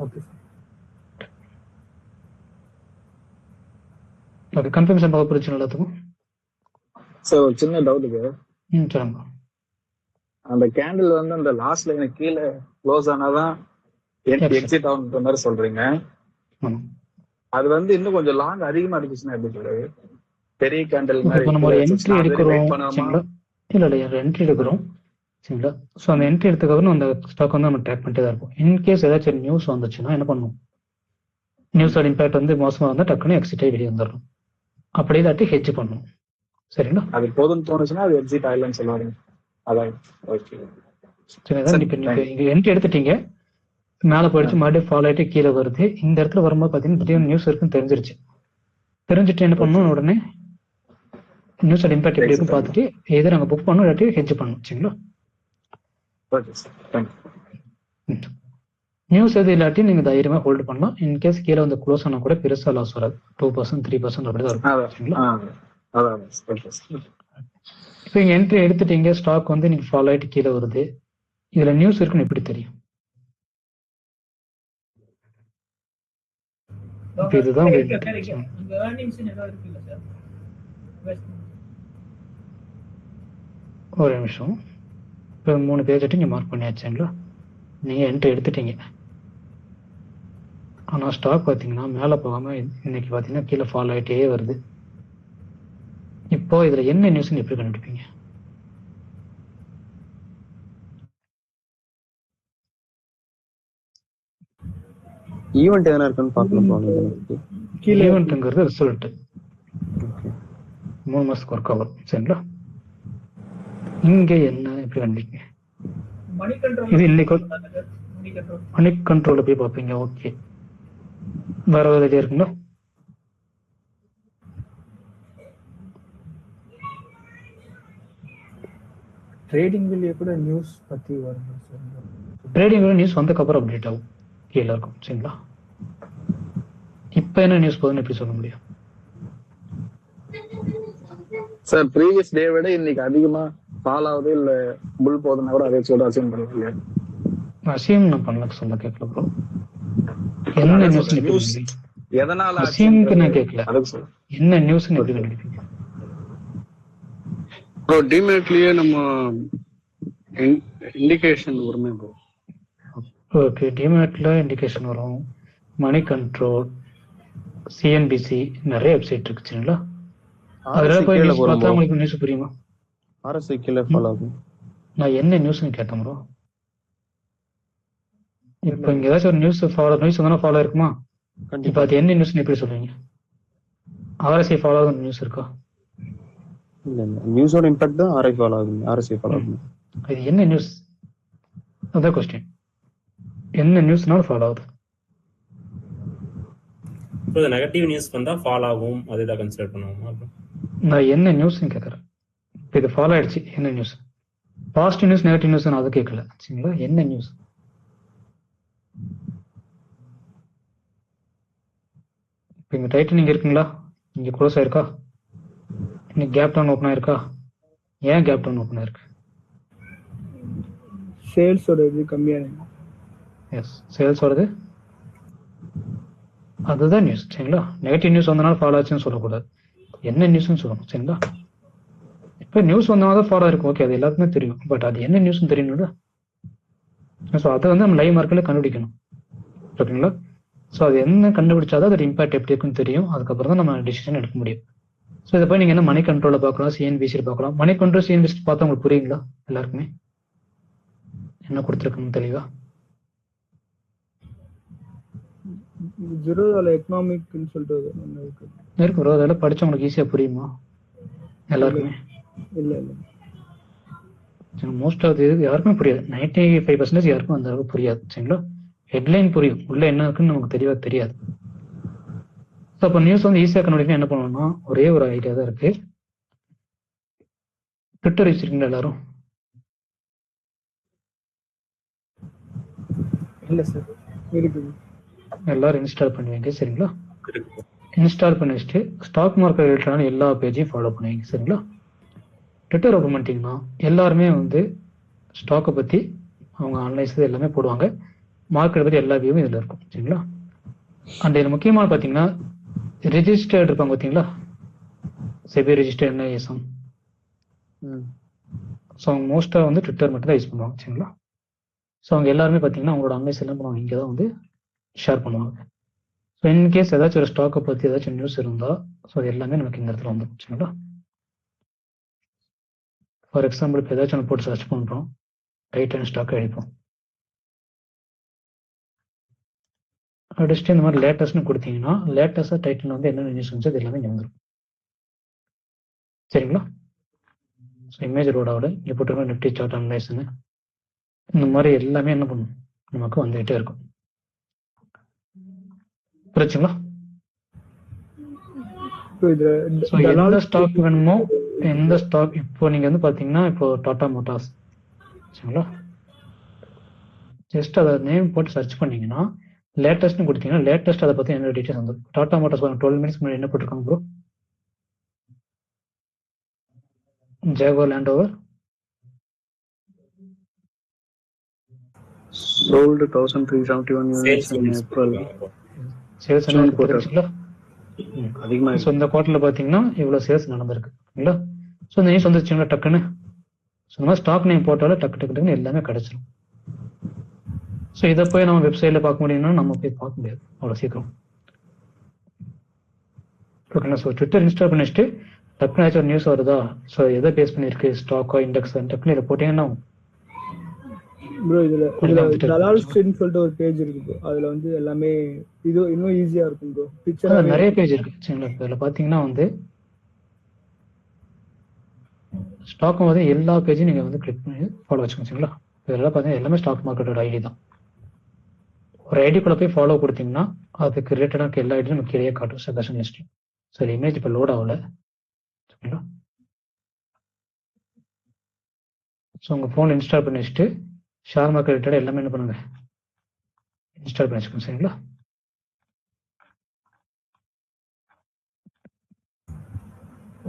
ஓகே ஓகே, கன்ஃபர்மேஷன் பார்க்க பிரச்சனை எல்லாத்துக்கும். சார் ஒரு சின்ன டவுட்டுக்கு, சொல்லுங்க. அந்த கேண்டில் வந்து அந்த லாஸ்ட் லைன் கீழே க்ளோஸ் ஆனாதான் எக்ஸிட் ஆகுன்ற மாதிரி சொல்றீங்க. அது வந்து இன்னும் கொஞ்சம் லாங் அதிகமா இருந்துச்சுன்னா எப்படி சொல்றது, பெரிய கேண்டில் இப்போ நம்ம ஒரு என்ட்ரி எடுக்கிறோம் இல்லை என்ட்ரி எடுக்கிறோம் சரிங்களா. ஸோ அந்த என்ட்ரி எடுத்துக்கப்புறம் அந்த ஸ்டாக் வந்து நம்ம ட்ராக் பண்ணிட்டே தான் இருக்கும். இன்கேஸ் ஏதாச்சும் நியூஸ் வந்துச்சுன்னா என்ன பண்ணுவோம், நியூஸோட இம்பாக்ட் வந்து மோசமாக வந்தால் டக்குன்னு எக்ஸிட் ஆகி வெளியே வந்துடணும். அப்படி இல்லாட்டி ஹெட்ஜ் பண்ணணும் சரிங்களா. அது போதும்னு தோணுச்சுன்னா அது எக்ஸிட் ஆகலன்னு சொல்லுவாங்க. அதான் ஓகே சரிதான். இப்போ நீங்கள் இங்கே என்ட்ரி எடுத்துட்டீங்க, மேலே போயிடுச்சு, மறுபடியும் ஃபாலோ ஆகிட்டு கீழே வருது. இந்த இடத்துல வரும்போது பார்த்தீங்கன்னா திடீர்னு நியூஸ் இருக்குன்னு தெரிஞ்சிருச்சு. தெரிஞ்சுட்டு என்ன பண்ணணும், உடனே நியூஸோட இம்பாக்ட் எப்படி இருக்குன்னு பார்த்துட்டு எதை நாங்கள் புக் பண்ணணும் இல்லாட்டி ஹெட்ஜ் பண்ணணும் சரிங்களா. நியூஸ் எது இல்லாட்டி நீங்கள் தைரியமாக ஹோல்டு பண்ணலாம். இன்கேஸ் கீழே வந்து க்ளோஸ் ஆனால் கூட பெருசாக லாஸ் வராது, 2%, 3% அப்படி தான் இருக்கும் சரிங்களா. இப்போ இங்கே என்ட்ரி எடுத்துட்டீங்க, ஸ்டாக் வந்து நீங்கள் ஃபாலோ ஆகிட்டு கீழே வருது, இதில் நியூஸ் இருக்குன்னு எப்படி தெரியும். இப்போ இதுதான் ஒரு நிமிஷம். இப்போ 3 பேஜ் இங்கே மார்க் பண்ணியாச்சுங்களா. நீங்கள் என்ட்ரி எடுத்துட்டீங்க, ஆனால் ஸ்டாக் பார்த்தீங்கன்னா மேலே போகாமல் இன்னைக்கு பார்த்தீங்கன்னா கீழே ஃபாலோ ஆகிட்டே வருது. இப்போ இதில் என்ன நியூஸ்ன்னு எப்படி கண்டுபிடிப்பீங்க, ஈவெண்ட் எதனா இருக்குன்னு பார்க்கணும். ஈவெண்ட்டுங்கிறது ரிசல்ட் 3 மாதத்துக்கு ஒர்க் ஆகும் சரிங்களா. இங்கே என்ன எப்படி கண்டுபிடிப்பீங்க, இது இன்னைக்கு மணி கண்ட்ரோல போய் பார்ப்பீங்க. ஓகே, வேற ஏதாவது இருக்குங்களா. ட்ரேடிங் வில்லிய கூட நியூஸ் பத்தி வரும். ட்ரேடிங் நியூஸ் வந்ததுக்கப்புறம் அப்டேட் ஆகும் கீழே இருக்கும் சரிங்களா. இப்போ என்ன நியூஸ் போகுதுன்னு எப்படி சொல்ல முடியும் சார்? ப்ரீவியஸ் டே விட இன்னைக்கு அதிகமா ஃபால் ஆகுது இல்ல புல் போகுதுன்னா கூட அதே சொல்ல அசியம் பண்ணுவீங்க. அசியம் நான் பண்ணல, சொல்ல கேட்கல ப்ரோ. என்ன நியூஸ் எதனால அசியம்க்கு நான் கேட்கல, அதுக்கு சார் என்ன நியூஸ்னு எப்படி கண்டுபிடிப்பீங்க? ப்ரோ டிமேட்லயே நம்ம இண்டிகேஷன் வருமே ப்ரோ. ஓகே, டிமேட்ல இண்டிகேஷன் வரும், மணி கண்ட்ரோல், சிஎன்பிசி, நிறைய வெப்சைட் இருக்கு சரிங்களா. அதெல்லாம் போய் நியூஸ் பார்த்தா உங்களுக்கு நியூஸ் புரியுமா? RSI கீழே ஃபாலோ ஆகும். நான் என்ன நியூஸ்னு கேட்டேன் ப்ரோ. இப்போ இங்க ஏதாச்சும் ஒரு நியூஸ் வந்தா ஃபாலோ இருக்குமா? இப்போ அது என்ன நியூஸ்னு எப்படி சொல்லுவீங்க? RSI ஃபாலோ ஆகுற நியூஸ் இருக்கா? இல்ல நியூஸோட இம்பாக்ட் தான் RSI ஃபாலோ ஆகும். இது என்ன நியூஸ்? அதான் கொஸ்டின். என்ன நியூஸ்னால ஃபாலோ ஆகுது? இப்போ நெகட்டிவ் நியூஸ் வந்தா ஃபாலோ ஆகும், அதை தான் கன்சிடர் பண்ணுவோமா? நான் என்ன நியூஸ்னு கேட்கறேன். இப்போ இது ஃபாலோ ஆயிடுச்சு, என்ன news? Positive news negative news நான் அதை கேட்கல சரிங்களா. என்ன நியூஸ்? இப்போ இங்க டைட்டன் இங்க இருக்குங்களா, இங்க க்ளோஸ் ஆயிருக்கா, இன்னைக்கு கேப் டவுன் ஓப்பன் ஆயிருக்கா? ஏன் கேப் டவுன் ஓப்பன் ஆயிருக்கு? சேல்ஸோட இது கம்மியா இருக்கு. எஸ், சேல்ஸ் வருது, அதுதான் நியூஸ் சரிங்களா. நெகட்டிவ் நியூஸ் வந்தனால ஃபாலோ ஆச்சுன்னு சொல்லக்கூடாது, என்ன நியூஸ்னு சொல்லணும் சரிங்களா. இப்போ நியூஸ் வந்தனால ஃபாலோ இருக்கும், ஓகே, அது எல்லாருக்குமே தெரியும். பட் அது என்ன நியூஸ்னு தெரியணும்ல. ஸோ அதை வந்து நம்ம லைவ் மார்க்கெட்ல கண்டுபிடிக்கணும் ஓகேங்களா. ஸோ அது என்ன கண்டுபிடிச்சாதான் அதோட இம்பாக்ட் எப்படி இருக்குன்னு தெரியும். அதுக்கப்புறம் தான் நம்ம டிசிஷன் எடுக்க முடியும். ஸோ இதை போய் நீங்க என்ன மணி கண்ட்ரோல பார்க்கலாம், சிஎன்பிசி பார்க்கலாம். மணி கண்ட்ரோல் சிஎன்பிசி பார்த்தா உங்களுக்கு புரியுங்களா எல்லாருக்குமே என்ன கொடுத்துருக்குன்னு தெளிவா? ஜீரோல எக்கனாமிக்னு சொல்லிட்டு இருக்கு ப்ரோ, அதெல்லாம் படிச்சா உங்களுக்கு ஈஸியா புரியுமா எல்லாருக்குமே? இல்ல இல்ல, மோஸ்ட் ஆஃப் இது யாருக்குமே புரியாது. 95% யாருக்கும் அந்த அளவுக்கு புரியாது சரிங்களா. ஹெட்லைன் புரியும், உள்ள என்ன இருக்குன்னு நமக்கு தெளிவா தெரியாது. ஸோ அப்போ நியூஸ் வந்து ஈஸியாக கண்டுபிடிக்க என்ன பண்ணணும்னா, ஒரே ஒரு ஐடியா தான் இருக்கு. ட்விட்டர் வச்சிருக்கீங்களா எல்லாரும்? இல்ல சார் இருக்குது. எல்லாரும் இன்ஸ்டால் பண்ணுவீங்க சரிங்களா. இன்ஸ்டால் பண்ணி வச்சுட்டு ஸ்டாக் மார்க்கெட் ரிலேட்டடான எல்லா பேஜையும் ஃபாலோ பண்ணுவீங்க சரிங்களா. ட்விட்டர் ஓப்பன் பண்ணிட்டீங்கன்னா எல்லாருமே வந்து ஸ்டாக்கை பற்றி அவங்க அனலைஸ் எல்லாமே போடுவாங்க. மார்க்கெட்டை பற்றி எல்லா வியூவும் இதில் இருக்கும் சரிங்களா. அண்ட் இதில் முக்கியமான பார்த்தீங்கன்னா ரெஜிஸ்டர்ட் இருப்பாங்க பார்த்தீங்களா, செபி ரெஜிஸ்டர்ட் NISM. ஸோ அவங்க மோஸ்ட்டாக வந்து ட்விட்டர் மட்டும் தான் யூஸ் பண்ணுவாங்க சரிங்களா. ஸோ அவங்க எல்லாருமே பார்த்தீங்கன்னா அவங்களோட அனலைஸ் எல்லாம் பண்ணுவாங்க, இங்கே தான் வந்து ஷேர் பண்ணுவாங்க. ஸோ இன்கேஸ் ஏதாச்சும் ஒரு ஸ்டாக்கை பற்றி ஏதாச்சும் நியூஸ் இருந்தால் ஸோ அது எல்லாமே நமக்கு இந்த இடத்துல வந்துடும் சரிங்களா. ஃபார் எக்ஸாம்பிள் இப்போ ஏதாச்சும் ஒன்று போட்டு சர்ச் பண்ணுறோம், டைட்டன் ஸ்டாக்கை அடிப்போம், அடிச்சுட்டு இந்த மாதிரி லேட்டஸ்ட்னு கொடுத்தீங்கன்னா லேட்டஸ்ட்டாக டைட்டில் வந்து என்னென்ன நியூஸ் இருந்துச்சு அது எல்லாமே இங்கே வந்துடும் சரிங்களா. ஸோ இமேஜ் ரோடாவோட இங்கே போட்டுருக்க நிஃப்டி சார்ட் அனலைஸ்ன்னு இந்த மாதிரி எல்லாமே என்ன பண்ணும் நமக்கு வந்துகிட்டே இருக்கும். புரிச்சுங்களா? எந்த ஸ்டாக் வேணுமோ, எந்த ஸ்டாக் இப்போ நீங்க வந்து பாத்தீங்கன்னா இப்போ டாடா மோட்டார்ஸ் சரிங்களா, ஜஸ்ட் அதை நேம் போட்டு சர்ச் பண்ணீங்கன்னா லேட்டஸ்ட்னு கொடுத்தீங்கன்னா லேட்டஸ்ட் அதை பத்தி என்ன டீடைல்ஸ் வந்துடும். டாடா மோட்டார்ஸ் 12 மினிட்ஸ் முன்னாடி என்ன போட்டிருக்காங்க bro? Jaguar land over sold 1371 units in April. Sales அதிகமாக. ஸோ இந்த குவார்ட்டர்ல பார்த்தீங்கன்னா இவ்வளோ சேல்ஸ் நடந்திருக்கு இல்லைங்களா. ஸோ இந்த நியூஸ் வந்துருச்சுங்களா டக்குன்னு. ஸோ இந்த மாதிரி ஸ்டாக் நேம் போட்டாலும் டக்கு டக்குன்னு எல்லாமே கிடைச்சிடும். ஸோ இதை போய் நம்ம வெப்சைட்ல பார்க்க முடியும்னா நம்ம போய் பார்க்க முடியாது அவ்வளோ சீக்கிரம் ஓகேங்களா. ஸோ ட்விட்டர் இன்ஸ்டால் பண்ணி வச்சுட்டு டக்குன்னு ஏதாச்சும் ஒரு நியூஸ் வருதா, ஸோ எதை பேஸ் பண்ணியிருக்கு, ஸ்டாக்கோ இண்டெக்ஸ், டக்குன்னு இதை போட்டீங்கன்னா ப்ரோ இதுல தலால் ஸ்ட்ரீட்னு சொல்லிட்டு ஒரு பேஜ் இருக்கு ப்ரோ. அதுல வந்து எல்லாமே இது இன்னும் ஈஸியா இருக்கும் ப்ரோ. பிக்சர் நிறைய பேஜ் இருக்கு சரிங்களா. இதுல பாத்தீங்கன்னா வந்து ஸ்டாக் வந்து எல்லா பேஜையும் நீங்க வந்து கிளிக் பண்ணி ஃபாலோ வச்சுக்கோங்க சரிங்களா. இதெல்லாம் பாத்தீங்கன்னா எல்லாமே ஸ்டாக் மார்க்கெட்டோட ஐடி தான். ஒரு ஐடிக்குள்ள போய் ஃபாலோ கொடுத்தீங்கன்னா அதுக்கு ரிலேட்டடாக எல்லா ஐடியும் நமக்கு கீழே காட்டும் சஜஷன் லிஸ்ட். ஸோ இமேஜ் இப்போ லோட் ஆகல சரிங்களா. ஸோ உங்க ஃபோன் இன்ஸ்டால் பண்ணி வச்சுட்டு ஷேர் மார்க்கெட் ரிலேட்டட் எல்லாமே என்ன பண்ணுங்க இன்ஸ்டால் பண்ணி வச்சுக்கோங்க சரிங்களா.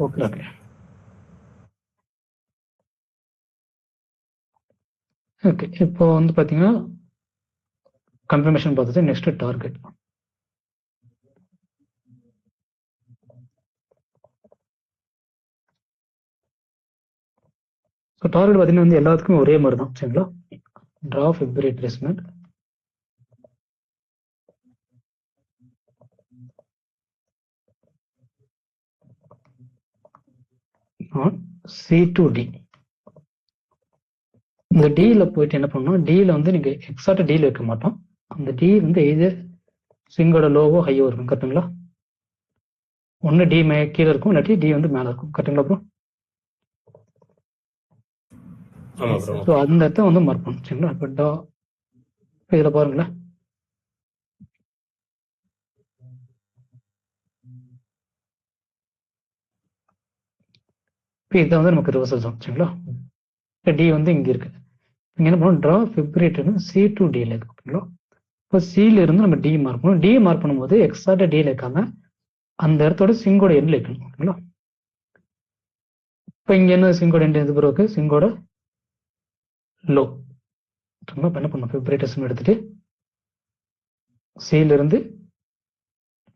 Okay okay okay. இப்போ வந்து பார்த்தீங்கன்னா கன்ஃபர்மேஷன் பார்த்துட்டு நெக்ஸ்ட் டார்கெட். ஸோ டார்கெட் பார்த்தீங்கன்னா வந்து எல்லாத்துக்கும் ஒரே மாதிரி தான் சரிங்களா. Draw Fibonacci retracement on C2D. இந்த டில போயிட்டு என்ன பண்ணணும், டில வந்து நீங்க எக்ஸாக்டா டில வைக்க மாட்டோம். அந்த டி வந்து எய்தர் ஸ்விங்கோட லோவோ ஹையோ இருக்கும் கரெக்டுங்களா. ஒன்னு டி கீழே இருக்கும், இல்லாட்டி டி வந்து மேல இருக்கும் கரெக்டுங்களா ப்ரோ. ஸோ அந்த இடத்த வந்து மார்க் பண்ணணும் சரிங்களா. இப்போ இதில் பாருங்களேன், இப்போ இதை வந்து நமக்கு ரிவர்சல் தான் சரிங்களா. டி வந்து இங்கே இருக்கு. இங்கே என்ன பண்ணணும், ட்ரா Fibonacci C2D இருக்கு ஓகேங்களா. இப்போ சில இருந்து நம்ம டி மார்க் பண்ணணும். டி மார்க் பண்ணும்போது எக்ஸாக்டா டி வைக்காம அந்த இடத்தோட சிங்கோட எண்ட்ல வைக்கணும் ஓகேங்களா. இப்போ இங்க என்ன சிங்கோட எண்ட் எது ப்ரோக்கு, சிங்கோட லோ. இப்போ என்ன பண்ணணும், Fibonacci எடுத்துட்டு சில இருந்து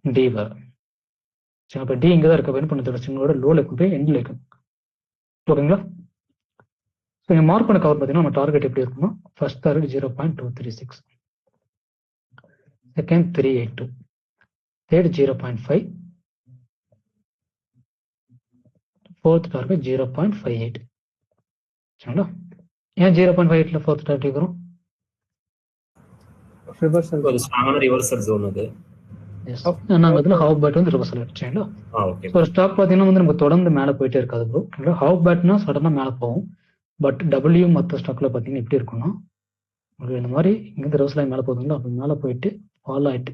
டி வர. சரி, அப்போ டி இங்கே தான் இருக்க. என்ன பண்ணதோட சிங்கோட லோல கொண்டு எண்ட்ல வைக்கணும் ஓகேங்களா. ஸோ இங்கே மார்க் பண்ண கவர் பார்த்தீங்கன்னா நம்ம டார்கெட் எப்படி இருக்குன்னா, first target 0.236, second 382, third 0.5, fourth target 0.58 சரிங்களா. ஏன் 0.58ல ஃபோர்த் டார்கெட் வரும், ரிவர்சல் ஜோன் அது. நாங்கள் அதில் ஹாஃப் பேட் வந்து ரிவர்சல் ஆயிடுச்சுங்களா. ஒரு ஸ்டாக் பார்த்தீங்கன்னா வந்து நமக்கு தொடர்ந்து மேலே போயிட்டே இருக்காது ப்ரோ. ஹாஃப் பேட்னா சடனாக மேலே போகும். பட் டபிள்யூ மற்ற ஸ்டாக்ல பார்த்தீங்கன்னா எப்படி இருக்குன்னா, உங்களுக்கு இந்த மாதிரி இங்கேருந்து ரிவர்சல் ஆகி மேலே போகுதுங்களா, அப்படி மேலே போயிட்டு ஃபாலோ ஆகிட்டு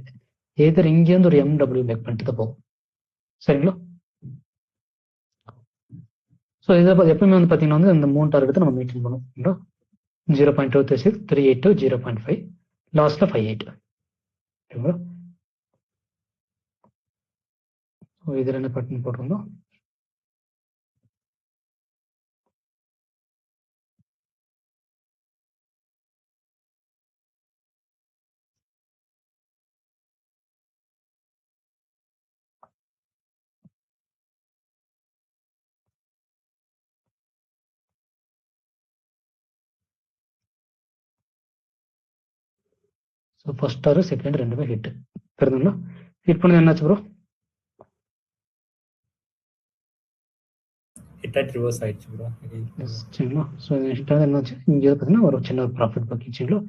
ஏதர் இங்கேருந்து ஒரு MW பேக் பண்ணிட்டு தான் போகும் சரிங்களா. ஸோ இதை எப்பவுமே வந்து பார்த்தீங்கன்னா வந்து இந்த 3 டார்கெட் நம்ம மெயின்டைன் பண்ணுவோம். 0.236, 382, 0.5, லாஸ்ட்ல 58 சரிங்களா. ஸோ இதில் என்ன பேட்டர்ன் போட்டிருந்தோம், ஸோ ஃபர்ஸ்ட் டார்கெட் செகண்ட் ரெண்டுமே ஹிட் தெரியுதுங்களா. ஹிட் பண்ணது என்னாச்சு ப்ரோ, ரிவர்ஸ் ஆயிடுச்சு ப்ரோ சரிங்களா. ஸோ ஹிட் ஆனது என்னாச்சு, இங்கே பார்த்தீங்கன்னா ஒரு சின்ன ஒரு ப்ராஃபிட் பாக்கிச்சுங்களா.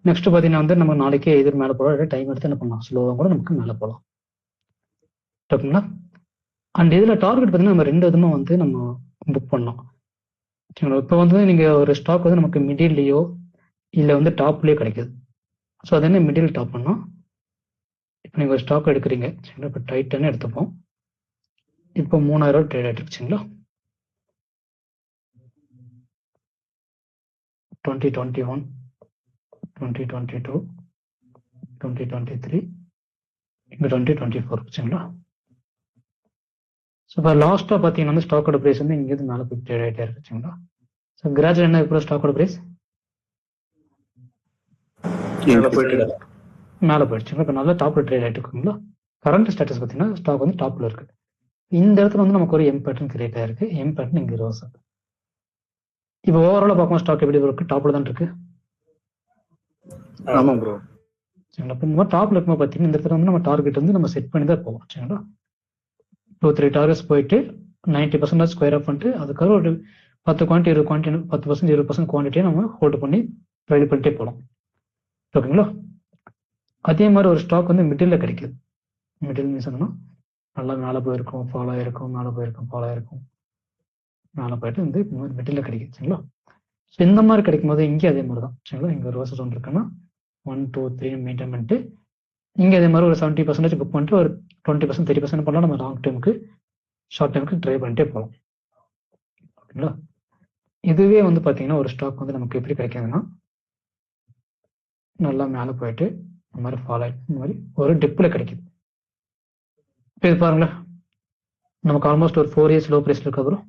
நெக்ஸ்ட் பார்த்தீங்கன்னா வந்து நம்ம நாளைக்கே எதிர் மேலே போகலாம், டைம் எடுத்து என்ன பண்ணலாம், ஸ்லோவாக கூட நமக்கு மேலே போகலாம் ஓகேங்களா. அண்ட் இதில் டார்கெட் பார்த்தீங்கன்னா நம்ம 2 விதமாக வந்து நம்ம புக் பண்ணலாம் சரிங்களா. இப்போ வந்து நீங்கள் ஒரு ஸ்டாக் வந்து நமக்கு மிடில்லையோ இல்லை வந்து டாப்லேயோ கிடைக்குது. ஸோ அது என்ன மிடில் டாப் பண்ணோம். இப்போ நீங்கள் ஒரு ஸ்டாக் எடுக்கிறீங்க சரிங்களா. இப்போ டைட்டானே எடுத்துப்போம். இப்போ 3000 ட்ரேட் ஆகிட்டுருச்சுங்களா. 2021, 2022, 2023, இப்போ 2024 சரிங்களா. ஸோ இப்போ லாஸ்ட்டாக பார்த்தீங்கன்னா வந்து ஸ்டாக்கோட ப்ரைஸ் வந்து இங்கேருந்து மேலே போய் ட்ரேட் ஆகிட்டே இருக்குச்சுங்களா. ஸோ கிராஜுவல் என்ன இப்போ ஸ்டாக்கோட ப்ரைஸ் மேலே போயிடுச்சுங்களா. இப்போ நல்லா டாப்ல ட்ரேட் ஆகிட்டு இருக்குங்களா. கரண்ட் ஸ்டேட்டஸ் பார்த்தீங்கன்னா ஸ்டாக் வந்து டாப்ல இருக்கு. இந்த இடத்துல வந்து நமக்கு ஒரு எம் பேட்டர்ன் கிரியேட் ஆயிருக்கு. எம் பேட்டர்ன் இங்கே ரோஸ். இப்போ ஓவராலாக பார்க்கும் ஸ்டாக் எப்படி இருக்கு, டாப்ல தான் இருக்கு. ஆமா ப்ரோ சரிங்களா. இப்போ இந்த மாதிரி டாப்ல இருக்கும்போது பார்த்தீங்கன்னா இந்த இடத்துல வந்து நம்ம டார்கெட் வந்து நம்ம செட் பண்ணி தான் போவோம் சரிங்களா. 2-3 டார்கெட்ஸ் போயிட்டு 90% ஸ்கொயர் ஆஃப் பண்ணிட்டு அதுக்காக ஒரு 10 குவான்டிட்டி 20 குவான்டிட்டி 10% 20% குவான்டிட்டியை நம்ம ஹோல்டு பண்ணி ட்ரைல் பண்ணிட்டே போகலாம் ஓகேங்களா. அதே மாதிரி ஒரு ஸ்டாக் வந்து மிடில் கிடைக்குது. மிடில் மீன்ஸ் என்னன்னா நல்லா மேலே போயிருக்கும், ஃபாலோ ஆயிருக்கும், மேலே போயிருக்கும், ஃபாலோ ஆயிருக்கும், மேலே போயிட்டு வந்து இந்த மாதிரி மிடில் கிடைக்குது சரிங்களா. ஸோ இந்த மாதிரி கிடைக்கும் போது இங்கே அதே மாதிரி தான் சரிங்களா. இங்கே ஒரு ரோசஸ் ஒன்று இருக்குன்னா 1, 2, 3 மெயின்டைன் பண்ணிட்டு இங்கே அதே மாதிரி ஒரு 70% புக் பண்ணிட்டு ஒரு 20% 30% பண்ணலாம். நம்ம லாங் டைமுக்கு ஷார்ட் டைமுக்கு ட்ரை பண்ணிட்டே போகலாம் ஓகேங்களா. இதுவே வந்து பார்த்தீங்கன்னா ஒரு ஸ்டாக் வந்து நமக்கு எப்படி கிடைக்குதுன்னா நல்லா மேலே போயிட்டு இந்த மாதிரி ஃபாலோ ஆகிட்டு இந்த மாதிரி ஒரு டிப்பில் கிடைக்குது. இப்போ இது பாருங்களேன், நமக்கு ஆல்மோஸ்ட் ஒரு 4 இயர்ஸ் லோ ப்ரைஸில் இருக்கு அப்புறம்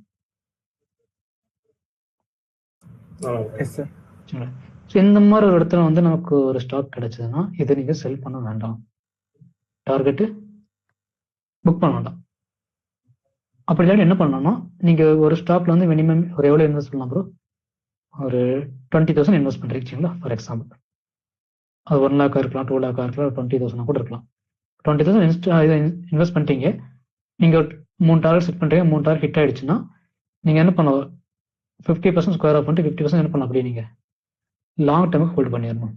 சரிங்களா. ஸோ இந்த மாதிரி ஒரு இடத்துல வந்து நமக்கு ஒரு ஸ்டாக் கிடைச்சதுன்னா இதை நீங்கள் செல் பண்ண வேண்டாம், டார்கெட்டு புக் பண்ண வேண்டாம். அப்படி இல்லாட்டி என்ன பண்ணணும்னா நீங்கள் ஒரு ஸ்டாக்ல வந்து மினிமம் ஒரு எவ்வளோ இன்வெஸ்ட் பண்ணலாம் ப்ரோ, ஒரு 20,000 இன்வெஸ்ட் பண்ணுறீங்களா ஃபார் எக்ஸாம்பிள். அது 1 lakh இருக்கலாம், 2 lakh இருக்கலாம், 20,000 கூட இருக்கலாம். 20,000 இன்வெஸ்ட் பண்ணிட்டீங்க. நீங்கள் 3 டார்கெட் செட் பண்ணுறீங்க, 3 டார்கெட் ஹிட் ஆகிடுச்சுன்னா நீங்கள் என்ன பண்ணலாம், 50% ஸ்கொயர் ஆஃப் பண்ணிட்டு 50% என்ன பண்ணலாம், அப்படியே நீங்கள் லாங் டேர்முக்கு ஹோல்டு பண்ணிடணும்.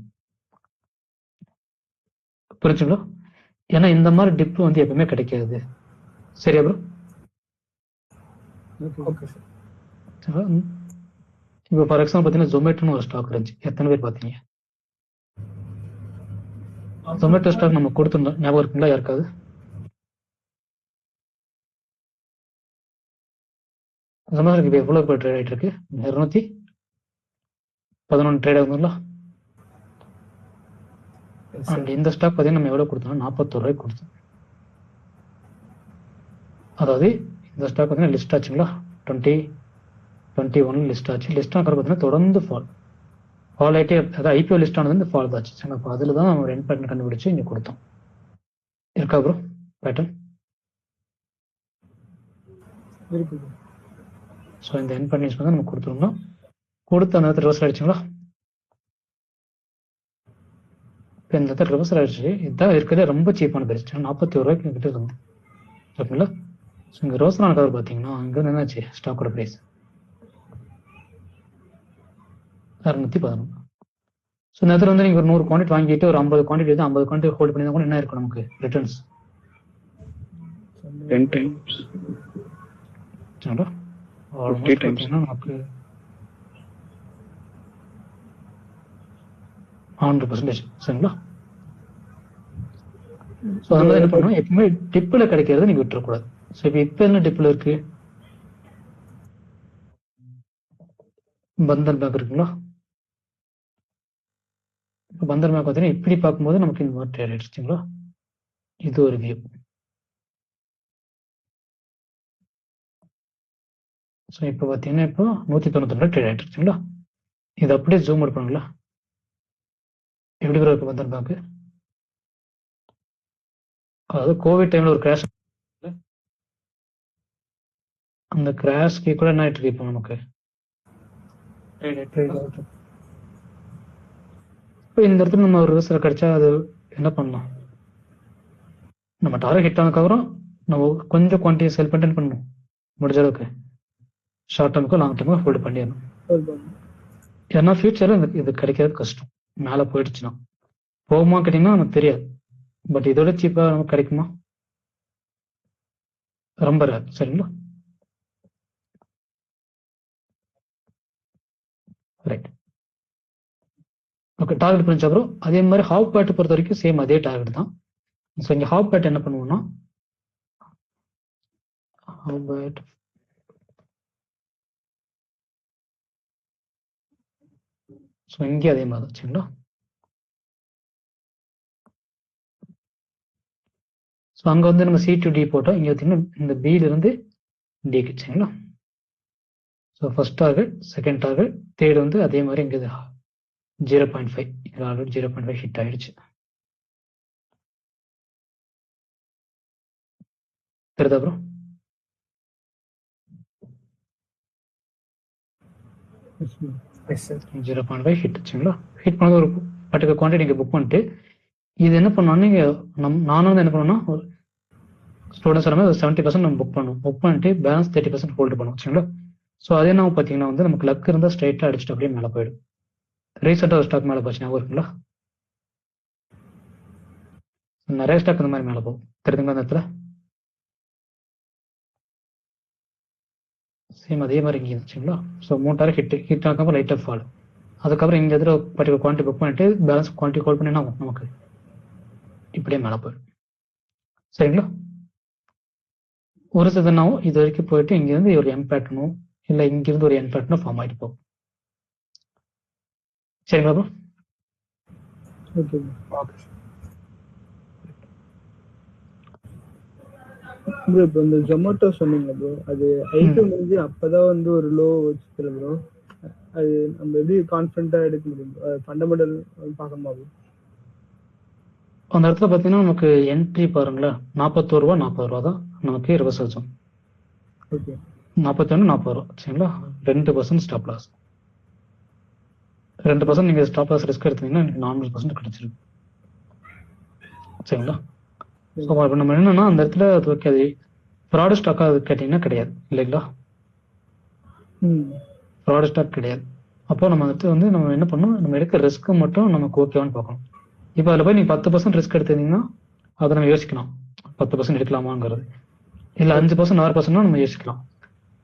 புரிஞ்சுங்களா? ஏன்னா இந்த மாதிரி டிப் வந்து எப்பவுமே கிடைக்காது. சரியா ப்ரோ? Okay sir. இப்போ ஃபார் எக்ஸாம்பிள் பார்த்தீங்கன்னா ஜொமேட்டோன்னு ஒரு ஸ்டாக் இருந்துச்சு. எத்தனை பேர் பார்த்தீங்க? ஜொமேட்டோ ஸ்டாக் நம்ம கொடுத்துருந்தோம், ஞாபகம் இருக்குங்களா யாருக்காவது? ஜொமேட்டோக்கு இப்போ எவ்வளோ பேர் ட்ரேட் ஆகிட்டு இருக்கு? 211 ட்ரேட் ஆகுதுங்களா? அண்ட் இந்த ஸ்டாக் பார்த்தீங்கன்னா நம்ம எவ்வளோ கொடுத்தோம்? 41 ரூபாய்க்கு கொடுத்தோம். அதாவது இந்த ஸ்டாக் பார்த்தீங்கன்னா லிஸ்ட் ஆச்சுங்களா, 2021 லிஸ்ட் ஆச்சு. லிஸ்ட் ஆகிற பார்த்தீங்கன்னா தொடர்ந்து ஃபால் ஆகிட்டே, அதாவது ஐபிஓ லிஸ்ட் ஆனது வந்து ஃபால் ஆச்சு. சரி, அப்போ அதில் தான் நம்ம ஒரு எண்ட் பேட்டர்ன் கண்டுபிடிச்சு இங்கே கொடுத்தோம். இருக்கா ப்ரோ பேட்டர்ன்? ஸோ இந்த எண்ட் பேட்டர்ன் யூஸ் பண்ணி நம்ம கொடுத்துருந்தோம். கொடுத்த அந்த நேரத்தில் ரிவர்ஸ் ஆகிடுச்சுங்களா? இப்போ இந்த இடத்துல ரிவர்ஸ் ஆகிடுச்சு. இதுதான் இருக்கிறதே ரொம்ப சீப்பான பெஸ்ட், 41 ரூபாய்க்கு கிட்ட இருந்தோம். ஓகேங்களா? ஸோ இங்கே ரிவர்ஸ் ஆன கவர் பார்த்தீங்கன்னா அங்கே என்னாச்சு, ஸ்டாக்கோட ப்ரைஸ் 611. ஸோ இந்த இடத்துல வந்து நீங்கள் ஒரு 100 குவான்டிட்டி வாங்கிட்டு ஒரு 50 குவான்டிட்டி வந்து 50 குவான்டிட்டி ஹோல்ட் பண்ணி கூட என்ன இருக்கும் நமக்கு ரிட்டர்ன்ஸ் 10 times. ஆல்மோஸ்ட் பார்த்தீங்கன்னா நமக்கு 100%. சரிங்களா? ஸோ அதனால என்ன பண்ணணும், எப்பவுமே டிப்பில் கிடைக்கிறத நீங்கள் விட்டுறக்கூடாது. ஸோ இப்போ என்ன டிப்பில் இருக்கு, பந்தன் பேங்க் இருக்குங்களா? இப்போ பந்தன் பேங்க் பார்த்தீங்கன்னா இப்படி பார்க்கும்போது நமக்கு இந்த மாதிரி ட்ரேட் ஆயிடுச்சுங்களா? இது ஒரு வியூ. ஸோ இப்போ பார்த்தீங்கன்னா இப்போ 192 ட்ரேட் ஆகிட்டு இருக்குங்களா? இது அப்படியே ஜூம் அவுட் பண்ணுங்களா? எப்படி இருக்கு பந்தன் பேங்க்? அதாவது கோவிட் டைம்ல ஒரு கிராஷ், அந்த கிராஷ்க்கு கூட என்ன ஆயிட்டு இருக்கு இப்போ நமக்கு இப்போ இந்த இடத்துல நம்ம ஒரு ரிவர்சல் கிடைச்சா அது என்ன பண்ணலாம், நம்ம டார்கெட் ஹிட் ஆனதுக்கப்புறம் நம்ம கொஞ்சம் குவான்டிட்டி செல் பண்ணிட்டு பண்ணணும். முடிஞ்ச அளவுக்கு ஷார்ட் டேர்முக்கு லாங் டேர்முக்கு ஹோல்டு பண்ணிடணும். ஏன்னா ஃபியூச்சரில் இது கிடைக்கிறது கஷ்டம். மேலே போயிடுச்சுன்னா போகுமா கேட்டிங்கன்னா நமக்கு தெரியாது. பட் இதோட சீப்பாக நமக்கு கிடைக்குமா? ரொம்ப ரேர். சரிங்களா? ரைட். ஓகே, டார்கெட் புரிஞ்ச அப்புறம் அதே மாதிரி ஹாஃப் பேட் பொறுத்த வரைக்கும் சேம் அதே டார்கெட் தான். ஸோ இங்கே ஹாஃப் பேட் என்ன பண்ணுவோம்னா, ஹாஃப் பேட் ஸோ இங்கே அதே மாதிரி தான். சரிங்களா? ஸோ அங்கே வந்து நம்ம C to D போட்டோம். இங்கே பார்த்தீங்கன்னா இந்த பியிலிருந்து டிக்கு. சரிங்களா? So first target, second target, third வந்து அதே மாதிரி இங்கே 0.5. இது ஆல்ரெடி 0.5 ஹிட் ஆயிடுச்சு. தெரியுதா ப்ரோ? Yes sir. 0.5 ஹிட் ஆச்சுங்களா? ஹிட் பண்ணது ஒரு பர்டிகுலர் குவான்டிட்டி இங்கே புக் பண்ணிட்டு இது என்ன பண்ணோம், நீங்கள் நானும் வந்து என்ன பண்ணோம்னா ஒரு ஸ்டூடெண்ட்ஸ் எல்லாமே ஒரு 70% நம்ம புக் பண்ணுவோம். புக் பண்ணிட்டு பேலன்ஸ் 30% ஹோல்டு பண்ணுவோம். சரிங்களா? ஸோ அதே நம்ம பார்த்தீங்கன்னா வந்து நமக்கு லக் இருந்தால் ஸ்ட்ரைட்டாக அடிச்சுட்டு அப்படியே மேலே போயிடும். ரீசெண்டாக ஒரு ஸ்டாக் மேலே போச்சு, ஞாபகம் இருக்குங்களா? நிறைய ஸ்டாக் இந்த மாதிரி மேலே போகும். தெரியுதுங்களா? அந்த இடத்துல சேம் அதே மாதிரி இங்கே இருந்துச்சுங்களா? ஸோ 3 டார்கெட் ஹிட் ஆகாமல் லைட்டாக ஃபால். அதுக்கப்புறம் இங்கே எதிர பர்டிகுலர் குவான்டிட்டி புக் பண்ணிட்டு பேலன்ஸ் குவான்டிட்டி ஹோல்ட் பண்ணினா நமக்கு இப்படியே மேலே போயிடும். சரிங்களா? ஒரு சிதனாவும் இது வரைக்கும் போயிட்டு இங்கேருந்து ஒரு எம் பேட்டர்னும் இல்லை இங்கிருந்து ஒரு என் பேட்டர்னும் ஃபார்ம் ஆகிட்டு போகும். சரிங்களா ப்ரோ? Okay okay. ப்ரோ இப்போ இந்த ஜொமேட்டோ சொன்னீங்க ப்ரோ, அது ஐட்டம் வந்து அப்பதான் வந்து ஒரு லோ வச்சுக்கல ப்ரோ, அது நம்ம எப்படி கான்ஃபிடண்டா எடுக்க முடியும்? ஃபண்டமெண்டல் பார்க்கணுமா ப்ரோ? அந்த இடத்துல பார்த்தீங்கன்னா நமக்கு என்ட்ரி பாருங்களேன், 41 ரூபா 40 ரூபா தான் நமக்கு ரிவர்சல் ஜோன். ஓகே. 41 40 ரூபா. சரிங்களா? 2% ஸ்டாப் லாஸ். 2% நீங்க ஸ்டாப் லாஸ் ரிஸ்க் எடுத்தீங்கன்னா எனக்கு 4% கிடைச்சிருக்கு. சரிங்களா? ஸோ இப்போ நம்ம என்னன்னா அந்த இடத்துல அது ஓகே, அது ஃப்ராடு ஸ்டாக்காக அது கேட்டிங்கன்னா கிடையாது இல்லைங்களா? ஃப்ராடு ஸ்டாக் கிடையாது. அப்போ நம்ம அடுத்து வந்து நம்ம என்ன பண்ணணும், நம்ம எடுக்கிற ரிஸ்க்கு மட்டும் நமக்கு ஓகேவான்னு பார்க்கணும். இப்போ அதில் போய் நீங்கள் 10% ரிஸ்க் எடுத்தீங்கன்னா அதை நம்ம யோசிக்கலாம், 10% எடுக்கலாமாங்கிறது. இல்லை 5% 6% நம்ம யோசிக்கலாம்.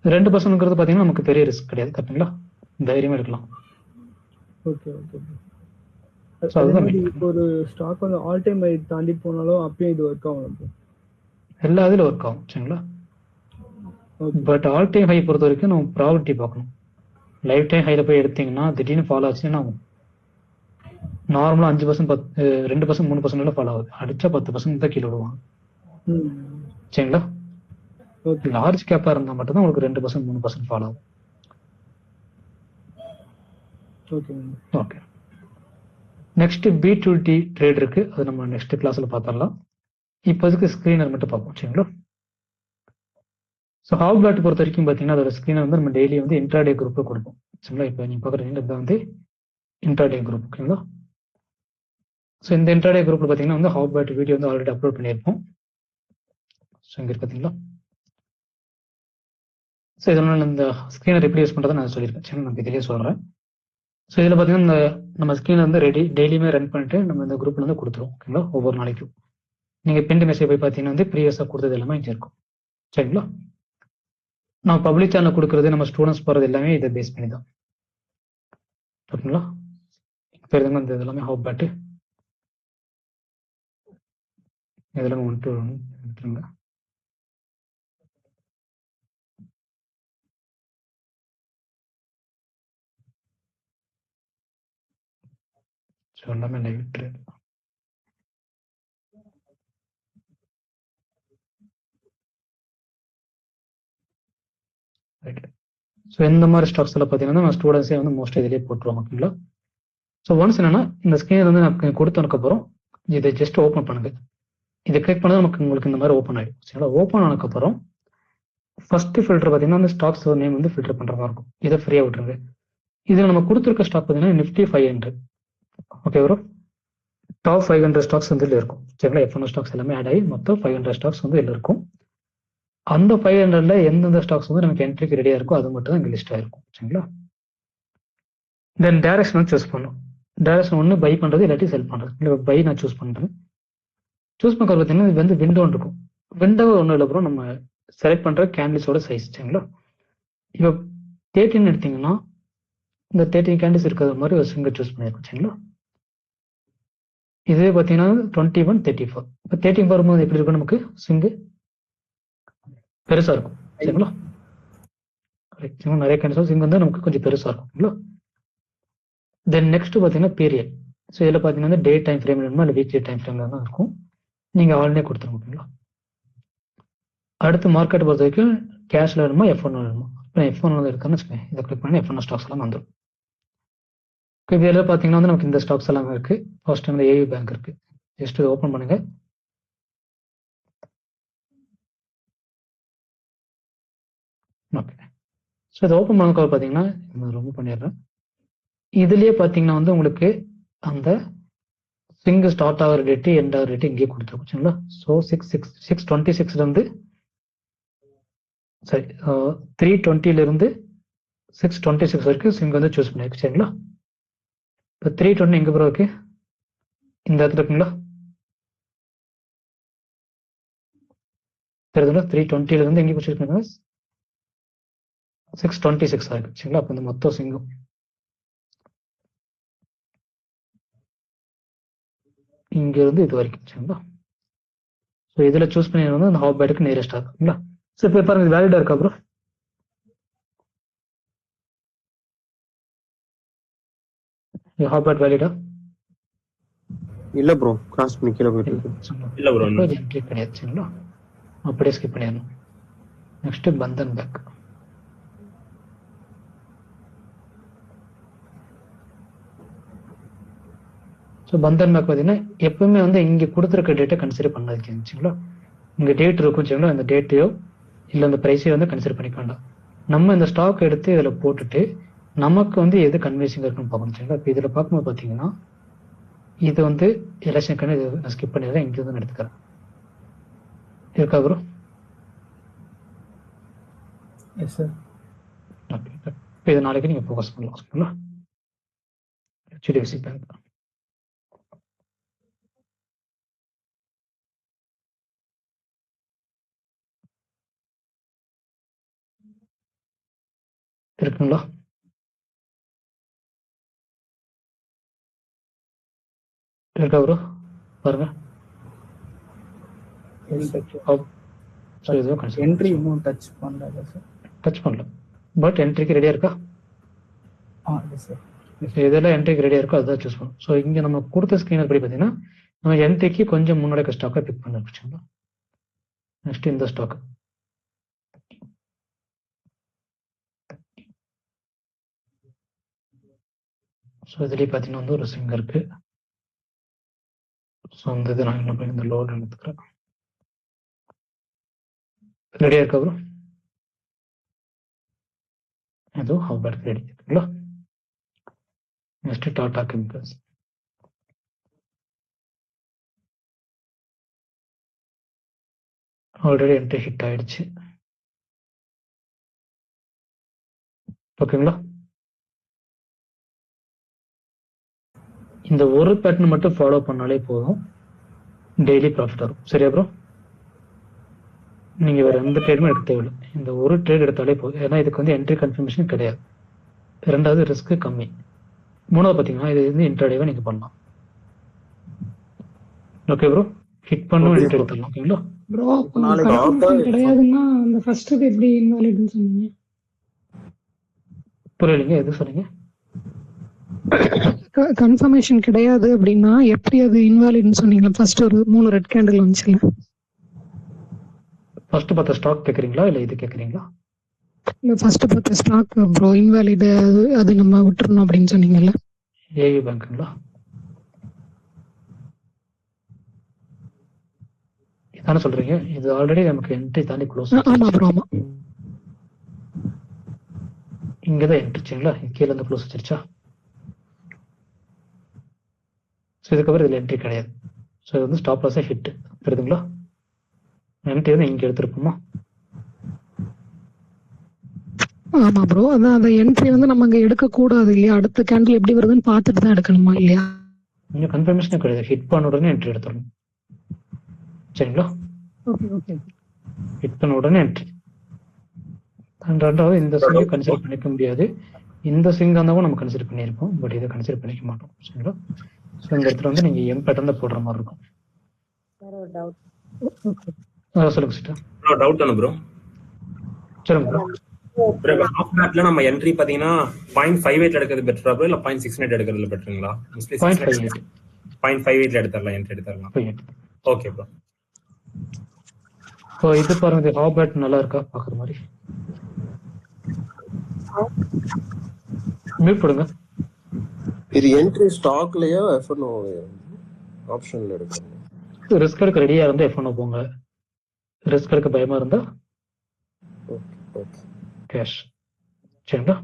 2%ங்கிறது பார்த்தீங்கன்னா நமக்கு பெரிய ரிஸ்க் கிடையாது, கரெக்டுங்களா? தைரியமாக எடுக்கலாம். Okay okay. ஒரு ஸ்டாக் வந்து ஆல் டைம் ஹை தாண்டி போனாலும் அப்பயும் இது ஒர்க் ஆகும், எல்லா இதில் ஒர்க் ஆகும். சரிங்களா? பட் ஆல் டைம் ஹை பொறுத்த வரைக்கும் நம்ம ப்ராபர்ட்டி பார்க்கணும். லைஃப் டைம் ஹைல போய் எடுத்தீங்கன்னா திடீர்னு ஃபாலோ ஆச்சுன்னா நார்மலாக 5%, 2%, 3% ஃபாலோ ஆகுது. அடிச்சா 10% தான் கீழே விடுவாங்க. சரிங்களா? லார்ஜ் கேப்பாக இருந்தால் மட்டும்தான் உங்களுக்கு 2%, 3% ஃபாலோ ஆகும். ஓகே. நெக்ஸ்ட் B2T ட்ரேட் இருக்கு, அது நம்ம நெக்ஸ்ட் கிளாஸ்ல பார்த்துடலாம். இப்போதைக்கு ஸ்க்ரீனர் மட்டும் பார்ப்போம். சரிங்களா? ஸோ ஹாவ் பேட் பொறுத்த வரைக்கும் பார்த்தீங்கன்னா அதோட ஸ்க்ரீனை வந்து நம்ம டெய்லி வந்து இன்ட்ராடே குரூப்பில் கொடுப்போம். சரிங்களா? இப்போ நீங்கள் பார்க்குறீங்க இது வந்து இன்ட்ராடே குரூப். ஓகேங்களா? ஸோ இந்த இன்ட்ராடே குரூப்பில் பார்த்தீங்கன்னா வந்து ஹாவ் பேட் வீடியோ வந்து ஆல்ரெடி அப்லோட் பண்ணியிருப்போம். ஸோ இங்கே பார்த்தீங்களா? ஸோ இதனால் இந்த ஸ்க்ரீனை ரிப்ளேஸ் பண்ணுறதை நான் சொல்லியிருக்கேன். சரி, நான் இதிலேயே சொல்கிறேன். ஸோ இதில் பார்த்தீங்கன்னா நம்ம ஸ்க்ரீனை வந்து டெய்லியுமே ரன் பண்ணிட்டு நம்ம இந்த குரூப்பில் வந்து கொடுத்துருவோம். ஓகேங்களா? ஒவ்வொரு நாளைக்கும் நீங்கள் பின் மெசேஜ் போய் பார்த்தீங்கன்னா வந்து ப்ரீவியஸாக கொடுத்தது எல்லாமே இங்கே இருக்கும். சரிங்களா? நான் பப்ளிக் சேனல் கொடுக்குறது, நம்ம ஸ்டூடெண்ட்ஸ் போகிறது எல்லாமே இதை பேஸ் பண்ணி தான். ஓகேங்களா? பேர் இந்த இதெல்லாமே ஹாவ் பேட்டு இதெல்லாம் 1 to 1 எடுத்துருங்க. ஸோ எல்லாமே லைவ் ட்ரேட். ரைட். ஸோ இந்த மாதிரி ஸ்டாக்ஸ் எல்லாம் பார்த்தீங்கன்னா நம்ம ஸ்டூடெண்ட்ஸே வந்து மோஸ்ட்டாக இதிலே போட்டுருவோம். ஓகேங்களா? ஸோ ஒன்ஸ் என்னன்னா இந்த ஸ்க்ரீன் வந்து நான் கொடுத்ததுக்கப்புறம் இதை ஜஸ்ட் ஓப்பன் பண்ணுங்க. இதை கிளிக் பண்ணால் உங்களுக்கு இந்த மாதிரி ஓப்பன் ஆகிடும். சரிங்களா? ஓப்பன் ஆனதுக்கப்புறம் ஃபர்ஸ்ட் ஃபில்டர் பார்த்தீங்கன்னா அந்த ஸ்டாக்ஸ் நேம் வந்து ஃபில்டர் பண்ணுற மாதிரி இருக்கும். இதை ஃப்ரீயாக விட்டுருங்க. இதில் நம்ம கொடுத்துருக்க ஸ்டாக் பார்த்தீங்கன்னா Nifty 500. Okay bro, top 500 stocks வந்து இதில் இருக்கும். சரிங்களா? F1 ஸ்டாக்ஸ் எல்லாமே ஆட் ஆகி மொத்தம் 500 ஸ்டாக்ஸ் வந்து இதில் இருக்கும். அந்த 500ல எந்தெந்த ஸ்டாக்ஸ் வந்து நமக்கு என்ட்ரிக்கு ரெடியாக இருக்கோ அது மட்டும் தான் இங்கே லிஸ்ட் ஆயிருக்கும். சரிங்களா? தென் டைரக்ஷன் வந்து சூஸ் பண்ணும். டைரக்ஷன் ஒன்று பை பண்ணுறது இல்லாட்டி செல் பண்ணுறது. இல்லை பை நான் சூஸ் பண்ணுறேன். சூஸ் பண்ணுறது பார்த்தீங்கன்னா இது வந்து விண்டோன்னு இருக்கும். விண்டோ ஒன்றும் இல்லை அப்புறம் நம்ம செலக்ட் பண்ணுற கேண்டில்ஸோட சைஸ். சரிங்களா? இப்போ 13 எடுத்தீங்கன்னா இந்த 13 கேண்டில்ஸ் இருக்கிற மாதிரி ஒரு சிங்கர் சூஸ் பண்ணியிருக்கோம். சரிங்களா? இதுவே பார்த்தீங்கன்னா 21, 34. இப்போ 13 வரும்போது எப்படி இருக்கும், நமக்கு சிங்கு பெருசாக இருக்கும். சரிங்களா? நிறைய கேண்டில்ஸ் சிங்கு வந்து நமக்கு கொஞ்சம் பெருசாக இருக்கும். தென் நெக்ஸ்ட் பார்த்தீங்கன்னா பீரியட். ஸோ இதில் பார்த்தீங்கன்னா டே டைம் ஃப்ரேம் வேணுமா இல்லை வீக்லி டைம் ஃப்ரேம்ல தான் இருக்கும். நீங்கள் ஆல்ரெடி கொடுத்துருங்க. ஓகேங்களா? அடுத்து மார்க்கெட் பொறுத்த வரைக்கும் கேஷ்ல வேணுமா F1 வேணுமா? இப்போ F1 வந்து இருக்குன்னு வச்சுக்கோங்க. இதை கிளிக் பண்ணி F1 ஸ்டாக்ஸ் எல்லாம் வந்துடும். இதில் பார்த்தீங்கன்னா வந்து நமக்கு இந்த ஸ்டாக்ஸ் எல்லாமே இருக்கு. ஃபர்ஸ்ட் டைம்ல AU பேங்க் இருக்கு. ஜஸ்ட் இதை ஓப்பன் பண்ணுங்க. ஓகே. ஸோ இதை ஓப்பன் பண்ணதுக்கு பார்த்தீங்கன்னா ரொம்ப பண்ணிடுறேன். இதுலயே பார்த்தீங்கன்னா வந்து உங்களுக்கு அந்த ஸ்விங் ஸ்டார்ட் ஆகிற டேட்டு எண்ட் ஆகிற டேட்டு இங்கேயே கொடுத்துருக்கும். சரிங்களா? ஸோ 6/26 சரி 320 6/26 வரைக்கும் ஸ்விங் வந்து சூஸ் பண்ணியிருக்கு. சரிங்களா? இப்போ 320 எங்கே ப்ரோ இருக்கு? இந்த இடத்துல இருக்குங்களா? தெரியுதுங்களா? 320 எங்கே சூஸ் பண்ணுங்க 6/26 ஆயிருக்கு. சரிங்களா? அப்போ இந்த மொத்தம் ஸ்விங்கும் இங்க இருந்து இது வரைக்கும். சரிங்களா? ஸோ இதில் சூஸ் பண்ணி வந்து அந்த ஹாப் பேட்டுக்கு நியரஸ்டாக இருக்குங்களா? ஸோ இப்போ பாருங்க இது வேலிடா இருக்கா ப்ரோ? ஹாப் பேட் வேலிடா இல்ல ப்ரோ, கிராஸ் பண்ணி கீழே போயிட்டு இருக்கு. இல்ல ப்ரோ, கிளிக் பண்ணியாச்சுங்களா? அப்படியே ஸ்கிப் பண்ணிடணும். Next Bandhan bank. So Bandhan bank பார்த்தீங்கன்னா எப்பவுமே வந்து இங்கே கொடுத்துருக்க டேட்டை கன்சிடர் பண்ணாதுங்களா? இங்கே டேட் இருக்கும். சரிங்களா? இந்த டேட்டையோ இல்லை அந்த ப்ரைஸையோ வந்து கன்சிடர் பண்ணிக்க வேண்டாம். நம்ம இந்த ஸ்டாக் எடுத்து இதில் போட்டுட்டு நமக்கு வந்து எது கன்வின்சிங்காக இருக்குன்னு பார்க்கணும் சரிங்களா. இப்போ இதில் பார்க்கும்போது பார்த்தீங்கன்னா இது வந்து எலெக்ஷன் இது நான் ஸ்கிப் பண்ணிடுறேன், இங்கே வந்து நான் எடுத்துக்கிறேன். இருக்கா ப்ரோ? Yes sir. ஓகே, இப்போ இது நாளைக்கு நீங்கள் ஃபோக்கஸ் பண்ணலாம் சரிங்களா. HDFC பேங்க் இருக்குங்களா? இருக்கா ப்ரோ? பாருங்க. என்ட்ரி இன்னும் டச் பண்ணல சார். டச் பண்ணல, பட் என்ட்ரிக்கு ரெடியா இருக்கா? Yes sir. இதெல்லாம் என்ட்ரிக்கு ரெடியா இருக்கோ அதான் சூஸ் பண்ணும். ஸோ இங்கே நம்ம கொடுத்த ஸ்க்ரீனர் படி பார்த்தீங்கன்னா நம்ம என்ட்ரிக்கு கொஞ்சம் முன்னாடி ஸ்டாக்கை பிக் பண்ண வச்சுங்களா. நெக்ஸ்ட் இந்த ஸ்டாக் ஸோ இதுலேயே பார்த்தீங்கன்னா வந்து ஒரு சிங்க் இருக்கு. ஸோ அந்த இது நான் என்ன பண்ணி இந்த லோடு எடுத்துக்கிறேன். ரெடியா இருக்கா ப்ரோ? ஏதோ ஹவர் ரெடி இருக்குங்களா. Next Tata chemicals already entry hit ஆயிடுச்சு. ஓகேங்களா. இந்த ஒரு பேட்டர்ன் மட்டும் ஃபாலோ பண்ணாலே போதும், டெய்லி ப்ராஃபிட் வரும். சரியா ப்ரோ? நீங்க வேற எந்த ட்ரேடுமே எடுக்க தேவையில்லை, இந்த ஒரு ட்ரேட் எடுத்தாலே போதும். ஏன்னா இதுக்கு வந்து என்ட்ரி கன்ஃபர்மேஷன் கிடையாது, ரெண்டாவது ரிஸ்க் கம்மி, மூணாவது பார்த்தீங்கன்னா இது வந்து இன்ட்ராடேவா நீங்க பண்ணலாம். ஓகே ப்ரோ, ஹிட் பண்ணும் என்ட்ரி எடுத்துடலாம். ஓகேங்களா ப்ரோ? கன்ஃபர்மேஷன் கிடையாதுன்னா அந்த ஃபர்ஸ்ட்டுக்கு எப்படி இன்வாலிட்னு சொன்னீங்க? புரியலைங்க, எது சொன்னீங்க? கன்ஃபர்மேஷன் கிடையாது அப்படின்னா எப்படி அது இன்வாலிட்னு சொன்னீங்க? ஃபர்ஸ்ட் ஒரு 3 ரெட் கேண்டில் வந்துச்சுல. ஃபர்ஸ்ட் பார்த்த ஸ்டாக் கேக்குறீங்களா இல்ல இது கேக்குறீங்களா? இல்ல ஃபர்ஸ்ட் பார்த்த ஸ்டாக் ப்ரோ இன்வாலிட், அது நம்ம விட்டுறணும் அப்படின்னு சொன்னீங்கல்ல. ஏயு பேங்க்குங்களா? இதான சொல்றீங்க? இது ஆல்ரெடி நமக்கு என்ட்ரி தாண்டி க்ளோஸ். ஆமா ப்ரோ, ஆமா. இங்கதான் என்ட்ரிச்சுங்களா, கீழே இருந்து க்ளோஸ் வச்சிருச்சா. ஸோ இதுக்கப்புறம் இதில் என்ட்ரி கிடையாது. ஸோ இது வந்து ஸ்டாப் லாஸே ஹிட் வருதுங்களா. என்ட்ரி வந்து இங்கே எடுத்துருப்போமா? ஆமா ப்ரோ, அதான் அந்த என்ட்ரி வந்து நம்ம அங்க எடுக்க கூடாது இல்லையா? அடுத்த கேண்டில் எப்படி வருதுன்னு பார்த்துட்டு தான் எடுக்கணுமா இல்லையா? இன்னும் கன்ஃபர்மேஷனே கிடையாது, ஹிட் பண்ண உடனே என்ட்ரி எடுத்துடணும். சரிங்களா. Okay okay. ஹிட் பண்ண உடனே என்ட்ரி. ரெண்டாவது இந்த சிங்கை கன்சிடர் பண்ணிக்க முடியாது, இந்த சிங்காக இருந்தாலும் நம்ம கன்சிடர் பண்ணியிருப்போம், பட் இதை கன்சிடர் பண்ணிக்க மாட்டோம். சரிங்களா. ஸோ இந்த இடத்துல வந்து நீங்க எம் பேட்டர்ன் தான் போடுற மாதிரி இருக்கும். சொல்லுங்க சிஸ்டர். டவுட் தானே ப்ரோ? சொல்லுங்க ப்ரோ. ஹாஃப் பேட்ல நம்ம என்ட்ரி பாத்தீங்கன்னா 0.58 எடுக்கிறது பெட்டரா ப்ரோ இல்ல 0.68 எடுக்கிறது பெட்டருங்களா? மோஸ்ட்லி 0.58 எடுத்துறலாம், என்ட்ரி எடுத்துறலாம். Okay bro. ஸோ இது பாருங்க, இது ஹாஃப் பேட் நல்லா இருக்கா பாக்குற மாதிரி? மியூட் போடுங்க. இது என்ட்ரி ஸ்டாக்லயா எஃப்என்ஓ ஆப்ஷன்ல எடுக்கணும்? ரிஸ்க் எடுக்க ரெடியா இருந்தா எஃப்என்ஓ போங்க, ரிஸ்க் எடுக்க பயமா இருந்தா கேஷ். சரிங்களா.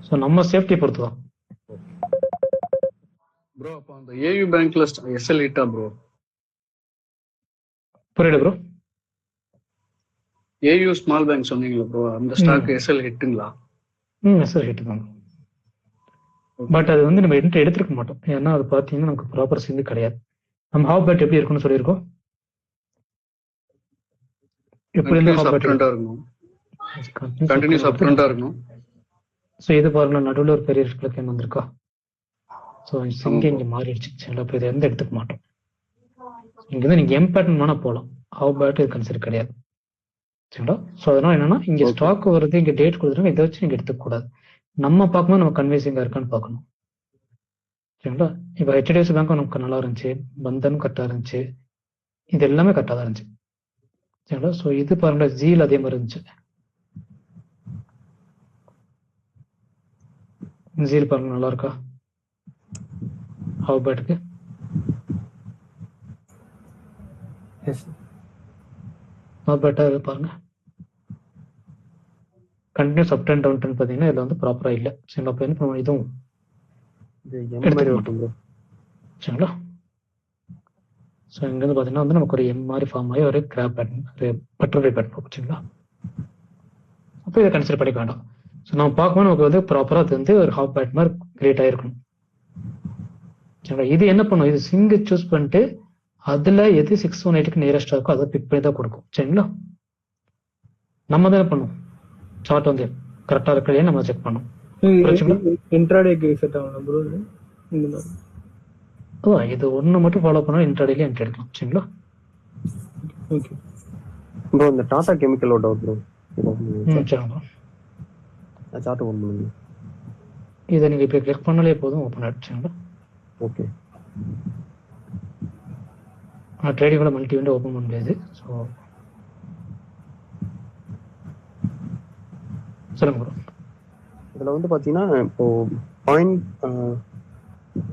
ஸோ நம்ம சேஃப்டி பொறுத்து தான் ப்ரோ. அப்போ அந்த ஏயு பேங்க்ல எஸ்எல் ஹிட்டா ப்ரோ? புரியல ப்ரோ. ஏயு ஸ்மால் பேங்க் சொன்னீங்களா ப்ரோ, அந்த ஸ்டாக் எஸ்எல் ஹிட்டுங்களா? எஸ்எல் ஹிட் தான், பட் அது வந்து நம்ம என்ட்ரி எடுத்துருக்க மாட்டோம். ஏன்னா அது பார்த்தீங்கன்னா நமக்கு ப்ராப்பர் சிந்து கிடையாது. நம்ம ஹாஃப் பேட் எப்படி இருக்குன்னு சொல்லியிருக்கோம், எப்படி இருந்தா ஹாஃப் பேட் இருக்கும், கண்டினியூஸ் அப் ட்ரெண்டா இருக்கும். ஸோ இது பாருங்க, நடுவில் ஒரு பெரிய ரிஸ்க் வந்திருக்கா. ஸோ சிங்க இங்கே மாறிடுச்சு. சரிங்களா. இப்போ இதை எந்த எடுத்துக்க மாட்டோம். இங்கே நீங்க எம் பேட்டர்ன் வேணா போகலாம், ஹாஃப் பேட் இது கன்சிடர் கிடையாது. சரிங்களா. ஸோ அதனால என்னன்னா இங்க ஸ்டாக் வருது, இங்க டேட் கொடுத்துருங்க, இதை வச்சு நீங்க எடுத்துக்க கூடாது. நம்ம பார்க்கும்போது நம்ம கன்வின்சிங்கா இருக்கான்னு பார்க்கணும். சரிங்களா. இப்போ HDFC பேங்க்கும் நமக்கு நல்லா இருந்துச்சு, பந்தனும் கரெக்டாக இருந்துச்சு, இது எல்லாமே கரெக்டாக தான் இருந்துச்சு. சரிங்களா. ஸோ இது பாருங்க, ஜீல் அதே மாதிரி இருந்துச்சு. ஜீல் பாருங்க நல்லா இருக்கா ஹாஃப் பேட்டுக்கு? ஹாஃப் பேட்டா பாருங்க, continues up trend down trend பார்த்தீங்கன்னா இதில் வந்து ப்ராப்பராக இல்லை. சரிங்களா? அப்போ என்ன பண்ணுவோம், இதுவும் இது எம் மாதிரி எடுத்துக்க இருக்கும் ப்ரோ. சரிங்களா? ஸோ இங்கேருந்து பார்த்தீங்கன்னா வந்து நமக்கு ஒரு எம் மாதிரி ஃபார்ம் ஆகி ஒரு கிராப் பேட்டர்ன், ஒரு பட்டர்ஃப்ளை பேட்டர்ன். சரிங்களா? அப்போ இதை கன்சிடர் பண்ணிக்க வேண்டாம். ஸோ நம்ம பார்க்கும்போது நமக்கு வந்து ப்ராப்பராக அது வந்து ஒரு ஹாஃப் பேட் மாதிரி கிரியேட் ஆகிருக்கணும். சரிங்களா? இது என்ன பண்ணும், இது சிங்கு சூஸ் பண்ணிட்டு அதில் எது 618க்கு நியரஸ்டாக இருக்கோ அதை பிக் பண்ணி தான் கொடுக்கும். சரிங்களா? நம்ம தான் என்ன பண்ணும், சார்ட் வந்து கரெக்டாக இருக்கலையே நம்ம செக் பண்ணோம். இன்ட்ராடேக்கு செட் ஆகணும் ப்ரோ. இந்த மாதிரி இது ஒன்று மட்டும் ஃபாலோ பண்ணால் இன்ட்ராடேல என்ட்ரி எடுக்கலாம். சரிங்களா? ஓகே ப்ரோ இந்த டாடா கெமிக்கலோட டவுட் ப்ரோ. சரிங்களா? சார்ட் ஓபன் பண்ணுங்க. இதை நீங்கள் இப்போ கிளிக் பண்ணாலே போதும், ஓப்பன் ஆகிடுச்சுங்களா? ஓகே. ட்ரேடிங்கோட மல்டி விண்டோ ஓப்பன் பண்ண முடியாது. ஸோ சொல்லுங்க ப்ரோ. இதில் வந்து பார்த்தீங்கன்னா இப்போ பாயிண்ட்,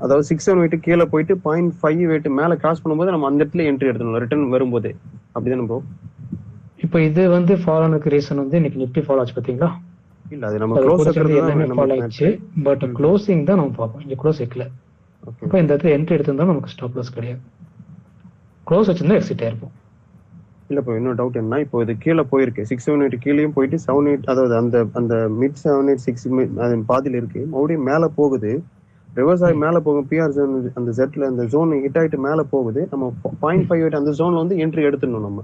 அதாவது 678 கீழே போயிட்டு 0.58 மேலே கிராஸ் பண்ணும்போது நம்ம அந்த இடத்துல என்ட்ரி எடுத்துடணும் ரிட்டர்ன் வரும்போது. அப்படிதானே ப்ரோ? இப்போ இது வந்து ஃபாலோ ஆனதுக்கு ரீசன் வந்து இன்னைக்கு நிஃப்டி ஃபாலோ ஆச்சு பார்த்தீங்களா? இல்லை அது நம்ம க்ளோஸ் எல்லாமே ஃபாலோ ஆயிடுச்சு. பட் க்ளோசிங் தான் நம்ம பார்ப்போம். இங்கே க்ளோஸ் வைக்கல. இப்போ இந்த இடத்துல என்ட்ரி எடுத்திருந்தா நமக்கு ஸ்டாப் லாஸ் கிடையாது. க்ளோஸ் வச்சிருந்தா எக்ஸிட் ஆயிருக்கும். இல்லை இப்போ இன்னொரு டவுட் என்ன, இப்போ இது கீழே போயிருக்கு 678 கீழேயும் போயிட்டு 78, அதாவது அந்த அந்த மிட் 786 அது பாதியில் இருக்கு, மறுபடியும் மேலே போகுது, ரிவர்ஸ் ஆகி மேலே போகும். பிஆர் ஜோன் அந்த ஜெட்ல அந்த ஜோன் ஹிட் ஆகிட்டு மேலே போகுது. நம்ம 0.58 அந்த ஜோன்ல வந்து என்ட்ரி எடுத்துடணும். நம்ம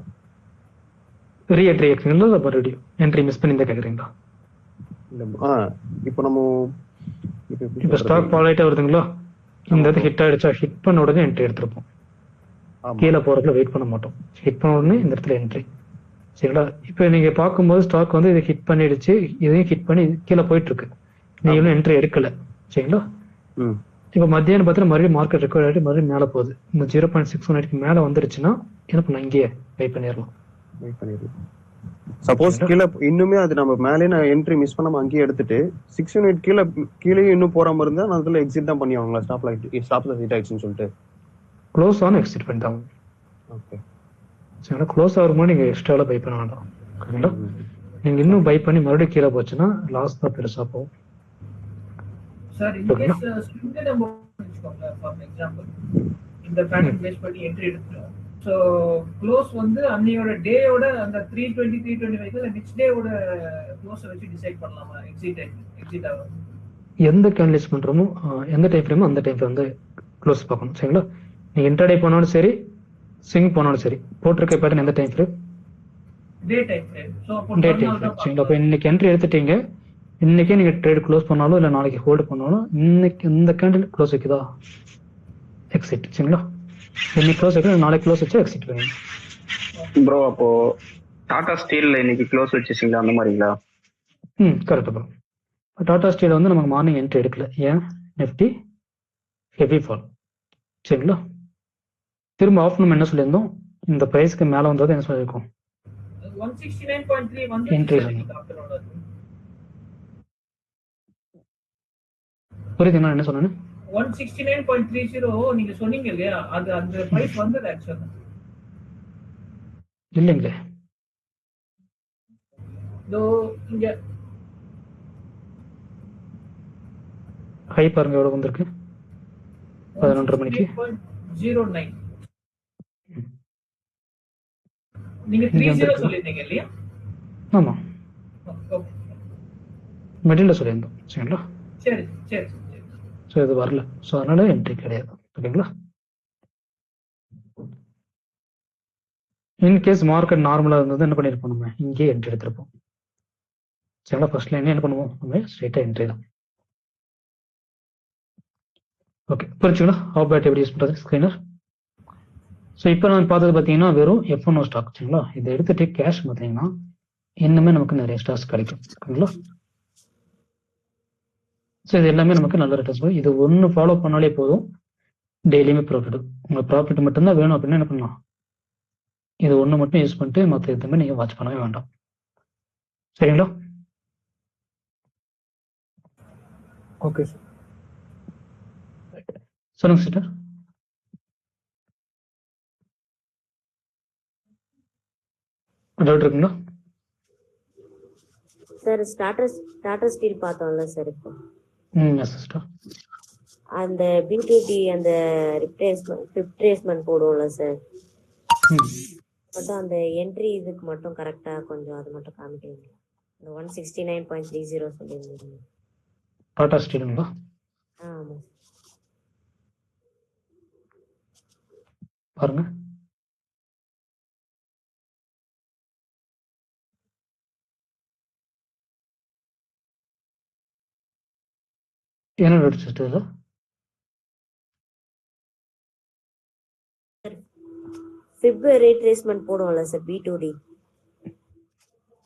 ரீஎன்ட்ரி கேட்குறீங்களா மறுபடியும் என்ட்ரி மிஸ் பண்ணி தான் கேட்குறீங்களா? இல்லை இப்போ நம்ம இப்போ ஸ்டாக் ஃபாலோ ஆகிட்டே வருதுங்களா? இந்த இடத்துல ஹிட் ஆயிடுச்சா, ஹிட் பண்ண உடனே என்ட்ரி எடுத்திருப்போம். கீழே போறதுல வெயிட் பண்ண மாட்டோம். ஹிட் பண்ண உடனே இந்த இடத்துல என்ட்ரி. சரிங்களா? இப்போ நீங்க பார்க்கும்போது ஸ்டாக் வந்து இதை ஹிட் பண்ணிடுச்சு, இதையும் ஹிட் பண்ணி கீழே போயிட்டு இருக்கு. நீங்க இன்னும் என்ட்ரி எடுக்கல. சரிங்களா? இப்போ மத்தியானம் பார்த்தீங்கன்னா மறுபடியும் மார்க்கெட் ரெக்கவர் ஆகிட்டு மறுபடியும் மேலே போகுது. இந்த 0.618க்கு மேலே வந்துருச்சுன்னா என்ன பண்ணலாம், இங்கேயே வெயிட் பண்ணிடலாம். சப்போஸ் கீழே இன்னுமே அது நம்ம மேலே என்ட்ரி மிஸ் பண்ணாம அங்கேயே எடுத்துட்டு 618 கீழே இன்னும் போறாம இருந்தா நான் அதுல எக்ஸிட் தான் பண்ணி ஆகுங்களா? ஸ்டாப்ல ஹிட் ஆயிடுச்சுன்னு சொல்லிட்டு க்ளோஸ் ஆன எக்ஸிட் பண்ணிட்டாங்க. ஓகே. சரிங்களா? க்ளோஸ் ஆகும்போது நீங்க எக்ஸ்ட்ரால பை பண்ண வேண்டாம். சரிங்களா? நீங்க இன்னும் பை பண்ணி மறுபடியும் கீழே போச்சுன்னா லாஸ் தான் பெருசா போகும். சார் இந்த கேஸ் ஸ்விங் நம்ம வெச்சுக்கோங்க. ஃபார் எக்ஸாம்பிள் இந்த பேட்டர்ன் பேஸ் பண்ணி என்ட்ரி எடுத்துறோம். சோ க்ளோஸ் வந்து அன்னையோட டேயோட அந்த 320 325 நெக்ஸ்ட் டேயோட க்ளோஸ் வச்சு டிசைட் பண்ணலாமா எக்ஸிட் ஆகும்? எந்த கேண்டில்ஸ் பண்றோமோ எந்த டைம் ஃப்ரேமோ அந்த டைம் ஃப்ரேம் வந்து க்ளோஸ் பார்க்கணும். சரிங்களா? நீங்க இன்ட்ராடே போனாலும் சரி, ஸ்விங் போனாலும் சரி, போட்டிருக்க பேட்டர்ன் எந்த time frame? Day time frame. So day time frame. சரிங்களா? அப்போ இன்னைக்கு என்ட்ரி எடுத்துட்டீங்க, இன்னைக்கே நீங்க ட்ரேட் க்ளோஸ் பண்ணாலும் இல்லை நாளைக்கு ஹோல்டு பண்ணாலும் இன்னைக்கு இந்த கேண்டில் க்ளோஸ் வைக்குதா, எக்ஸிட். சரிங்களா? இன்னைக்கு க்ளோஸ் வைக்கணும், நாளைக்கு க்ளோஸ் வச்சா எக்ஸிட் வேணும். ப்ரோ அப்போ டாடா ஸ்டீல்ல இன்னைக்கு க்ளோஸ் வச்சிருக்கீங்களா அந்த மாதிரிங்களா? Correct bro. டாடா ஸ்டீல் வந்து நமக்கு மார்னிங் என்ட்ரி எடுக்கல. ஏன்? Nifty heavy fall. சரிங்களா? திரும்ப ஆஃப்டர்நூன் என்ன சொல்லியிருந்தோம், இந்த பிரைஸ்க்கு மேல வந்தது என்ன சொல்லியிருக்கோம், 169.3 வந்து என்ட்ரி. புரியுதுங்களா என்ன சொன்னேன்னு? 169.30 நீங்க சொன்னீங்க இல்லையா, அது அந்த பிரைஸ் வந்தது ஆக்சுவலா இல்லைங்களே. இங்க ஹை பாருங்க எவ்வளவு வந்திருக்கு, 11:30 மணிக்கு 09. நீங்க 30 சொல்லிருந்தீங்க இல்லையா? ஆமா, மிடில் சொல்லியிருந்தோம். சரிங்களா? சரி சரி. ஸோ இது வரல, ஸோ அதனால என்ட்ரி கிடையாது. ஓகேங்களா? இன்கேஸ் மார்க்கெட் நார்மலா இருந்தது என்ன பண்ணிருப்போம், நம்ம இங்கே என்ட்ரி எடுத்திருப்போம். சரிங்களா? ஃபர்ஸ்ட் லைன் என்ன பண்ணுவோம், நம்ம ஸ்ட்ரெயிட்டா என்ட்ரி தான். ஓகே, புரிச்சுங்களா? ஹவு பேட் எப்படி யூஸ் பண்றது ஸ்கிரீனர். ஸோ இப்போ நம்ம பார்த்தது பார்த்தீங்கன்னா வெறும் F1O ஸ்டாக். சரிங்களா? இதை எடுத்துட்டு கேஷ் பார்த்தீங்கன்னா இன்னுமே நமக்கு நிறைய ஸ்டாக்ஸ் கிடைக்கும். ஓகேங்களா? ஸோ இது எல்லாமே நமக்கு நல்ல ரிட்டர்ன்ஸ். இது ஒன்று ஃபாலோ பண்ணாலே போதும், டெய்லியுமே ப்ராஃபிட். உங்கள் ப்ராஃபிட் மட்டும்தான் வேணும் அப்படின்னா என்ன பண்ணலாம், இது ஒன்று மட்டும் யூஸ் பண்ணிட்டு மற்ற எதுவுமே நீங்கள் வாட்ச் பண்ணவே வேண்டாம். சரிங்களா? Okay sir. சொல்லுங்க சிஸ்டர். டவுட் இருக்குங்களா? சார் டாடா ஸ்டீல் பார்த்தோம்ல சார் இப்போ. Yes sister. அந்த B2D அந்த ரிப்ளேஸ்மெண்ட் போடுவோம்ல சார். மட்டும் அந்த என்ட்ரி இதுக்கு மட்டும் கரெக்டா கொஞ்சம் அது மட்டும் காமிக்கிறீங்க. அந்த 169.30 சொல்லியிருந்தீங்க. டாடா ஸ்டீலுங்களா? ஆமா பாருங்க. என்ன டேட் சிஸ்டர்? ஃபிப் ரீட்ரேஸ்மெண்ட் போடுவோம்ல சார் B2D.